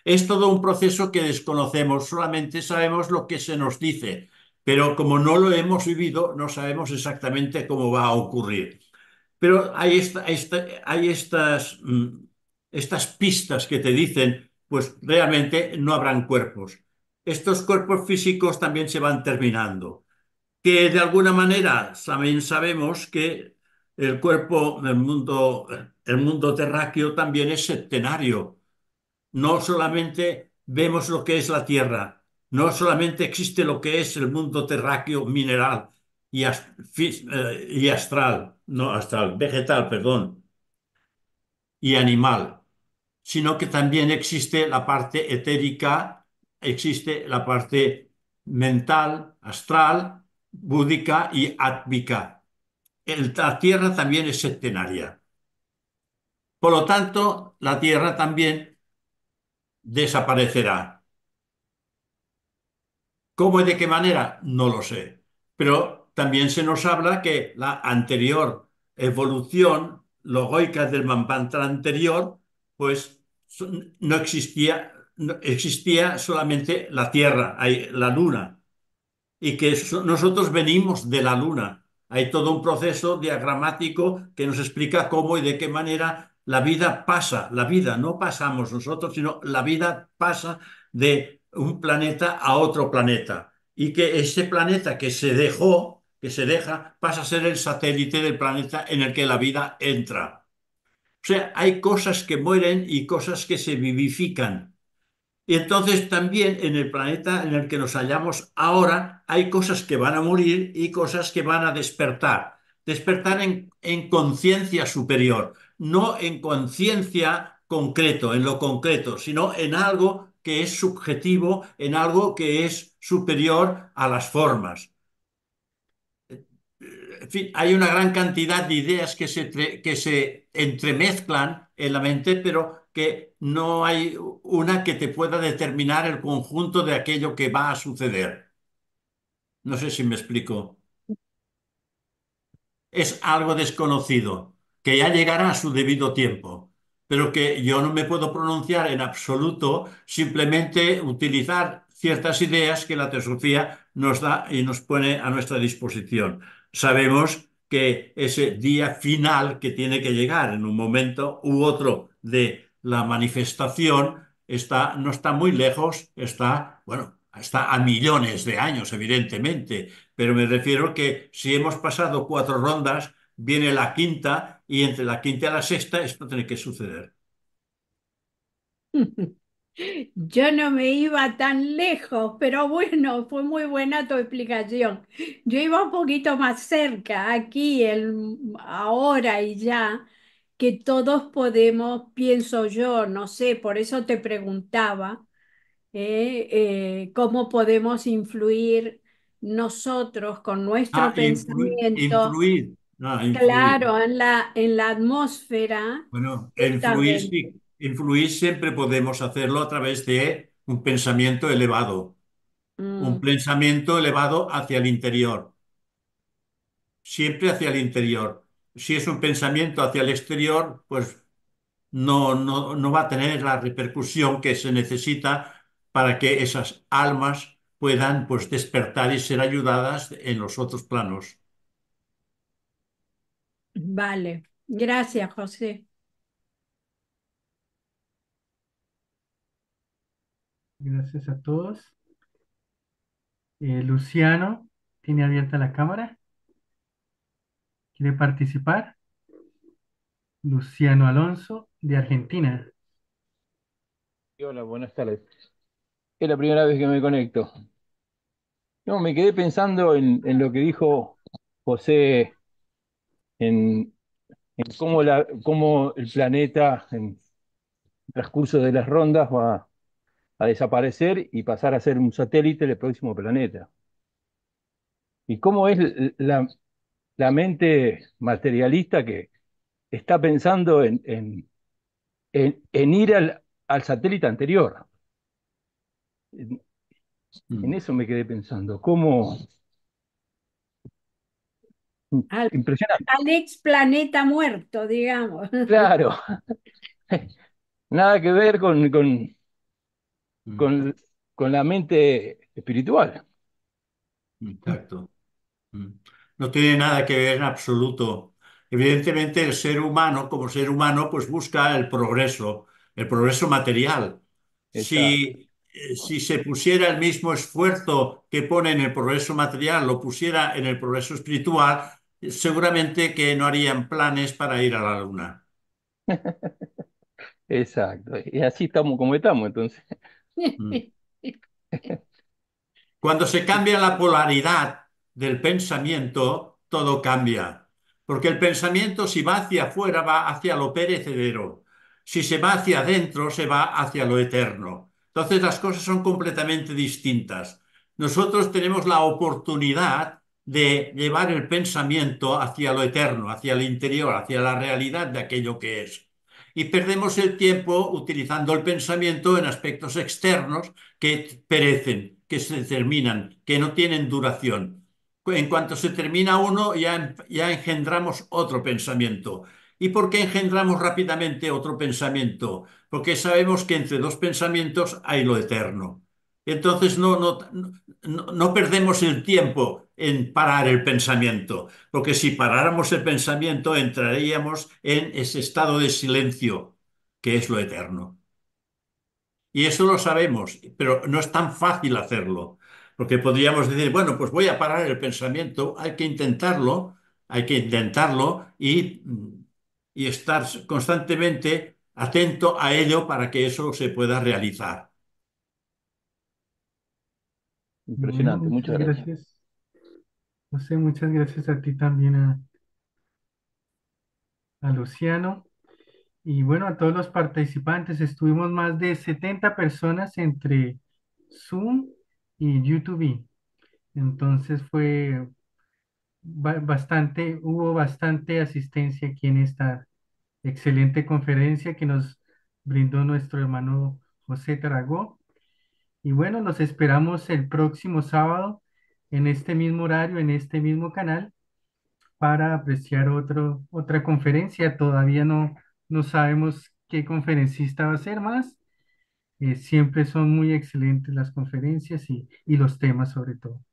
Es todo un proceso que desconocemos, solamente sabemos lo que se nos dice, pero como no lo hemos vivido, no sabemos exactamente cómo va a ocurrir. Pero hay estas pistas que te dicen, pues realmente no habrán cuerpos. Estos cuerpos físicos también se van terminando, que de alguna manera también sabemos que el cuerpo, el mundo terráqueo también es septenario. No solamente vemos lo que es la Tierra, no solamente existe lo que es el mundo terráqueo mineral y astral, no astral, vegetal, perdón, y animal, sino que también existe la parte etérica, existe la parte mental, astral, búdica y átmica. La Tierra también es septenaria. Por lo tanto, la Tierra también desaparecerá. ¿Cómo y de qué manera? No lo sé. Pero también se nos habla que la anterior evolución logoica del Manvantara anterior, pues no existía, existía solamente la Tierra, la Luna, y que nosotros venimos de la Luna. Hay todo un proceso diagramático que nos explica cómo y de qué manera la vida pasa. La vida no pasamos nosotros, sino la vida pasa de un planeta a otro planeta. Y que ese planeta que se deja, pasa a ser el satélite del planeta en el que la vida entra. O sea, hay cosas que mueren y cosas que se vivifican. Y entonces también en el planeta en el que nos hallamos ahora hay cosas que van a morir y cosas que van a despertar. Despertar en conciencia superior, no en conciencia concreto, en lo concreto, sino en algo que es subjetivo, en algo que es superior a las formas. En fin, hay una gran cantidad de ideas que se entremezclan en la mente, pero que no hay una que te pueda determinar el conjunto de aquello que va a suceder. No sé si me explico. Es algo desconocido, que ya llegará a su debido tiempo, pero que yo no me puedo pronunciar en absoluto, simplemente utilizar ciertas ideas que la teosofía nos da y nos pone a nuestra disposición. Sabemos que ese día final que tiene que llegar en un momento u otro de la manifestación no está muy lejos, bueno, está a millones de años, evidentemente, pero me refiero que si hemos pasado 4 rondas, viene la quinta y entre la quinta y la sexta esto tiene que suceder. Yo no me iba tan lejos, pero bueno, fue muy buena tu explicación. Yo iba un poquito más cerca, aquí, ahora y ya, que todos podemos, pienso yo, no sé, por eso te preguntaba, cómo podemos influir nosotros con nuestro pensamiento, Influir. Ah, influir. claro, en la atmósfera, Bueno, influir, justamente. sí. Influir siempre podemos hacerlo a través de un pensamiento elevado. Un Mm. pensamiento elevado hacia el interior. Siempre hacia el interior. Si es un pensamiento hacia el exterior, pues no va a tener la repercusión que se necesita para que esas almas puedan pues despertar y ser ayudadas en los otros planos. Vale, gracias, José. Gracias a todos. Luciano tiene abierta la cámara. ¿Quiere participar? Luciano Alonso, de Argentina. Hola, buenas tardes. Es la primera vez que me conecto. No, me quedé pensando en lo que dijo José, en, en cómo el planeta, en el transcurso de las rondas, va a desaparecer y pasar a ser un satélite del próximo planeta. Y cómo es la mente materialista que está pensando en ir al satélite anterior. En Mm. eso me quedé pensando. ¿Cómo? Al, Impresionante. al ex planeta muerto, digamos. Claro. Nada que ver Mm. con, con la mente espiritual. Exacto. Mm. No tiene nada que ver en absoluto. Evidentemente, el ser humano, como ser humano, pues busca el progreso material. Exacto. Si se pusiera el mismo esfuerzo que pone en el progreso material, lo pusiera en el progreso espiritual, seguramente que no harían planes para ir a la luna. Exacto. Y así estamos como estamos, entonces. Mm. Cuando se cambia la polaridad del pensamiento, todo cambia. Porque el pensamiento, si va hacia afuera, va hacia lo perecedero. Si se va hacia adentro, se va hacia lo eterno. Entonces las cosas son completamente distintas. Nosotros tenemos la oportunidad de llevar el pensamiento hacia lo eterno, hacia el interior, hacia la realidad de aquello que es. Y perdemos el tiempo utilizando el pensamiento en aspectos externos que perecen, que se terminan, que no tienen duración. En cuanto se termina uno, ya engendramos otro pensamiento. ¿Y por qué engendramos rápidamente otro pensamiento? Porque sabemos que entre dos pensamientos hay lo eterno. Entonces no perdemos el tiempo en parar el pensamiento, porque si paráramos el pensamiento entraríamos en ese estado de silencio que es lo eterno. Y eso lo sabemos, pero no es tan fácil hacerlo, porque podríamos decir, bueno, pues voy a parar el pensamiento, hay que intentarlo y estar constantemente atento a ello para que eso se pueda realizar. Bueno, Impresionante. muchas Muchas gracias. gracias. José, muchas gracias a ti también, a Luciano. Y bueno, a todos los participantes, estuvimos más de 70 personas entre Zoom y YouTube. Entonces hubo bastante asistencia aquí en esta excelente conferencia que nos brindó nuestro hermano José Tarragó. Y bueno, los esperamos el próximo sábado en este mismo horario, en este mismo canal, para apreciar otra conferencia. Todavía no sabemos qué conferencista va a ser más, Siempre son muy excelentes las conferencias y los temas sobre todo.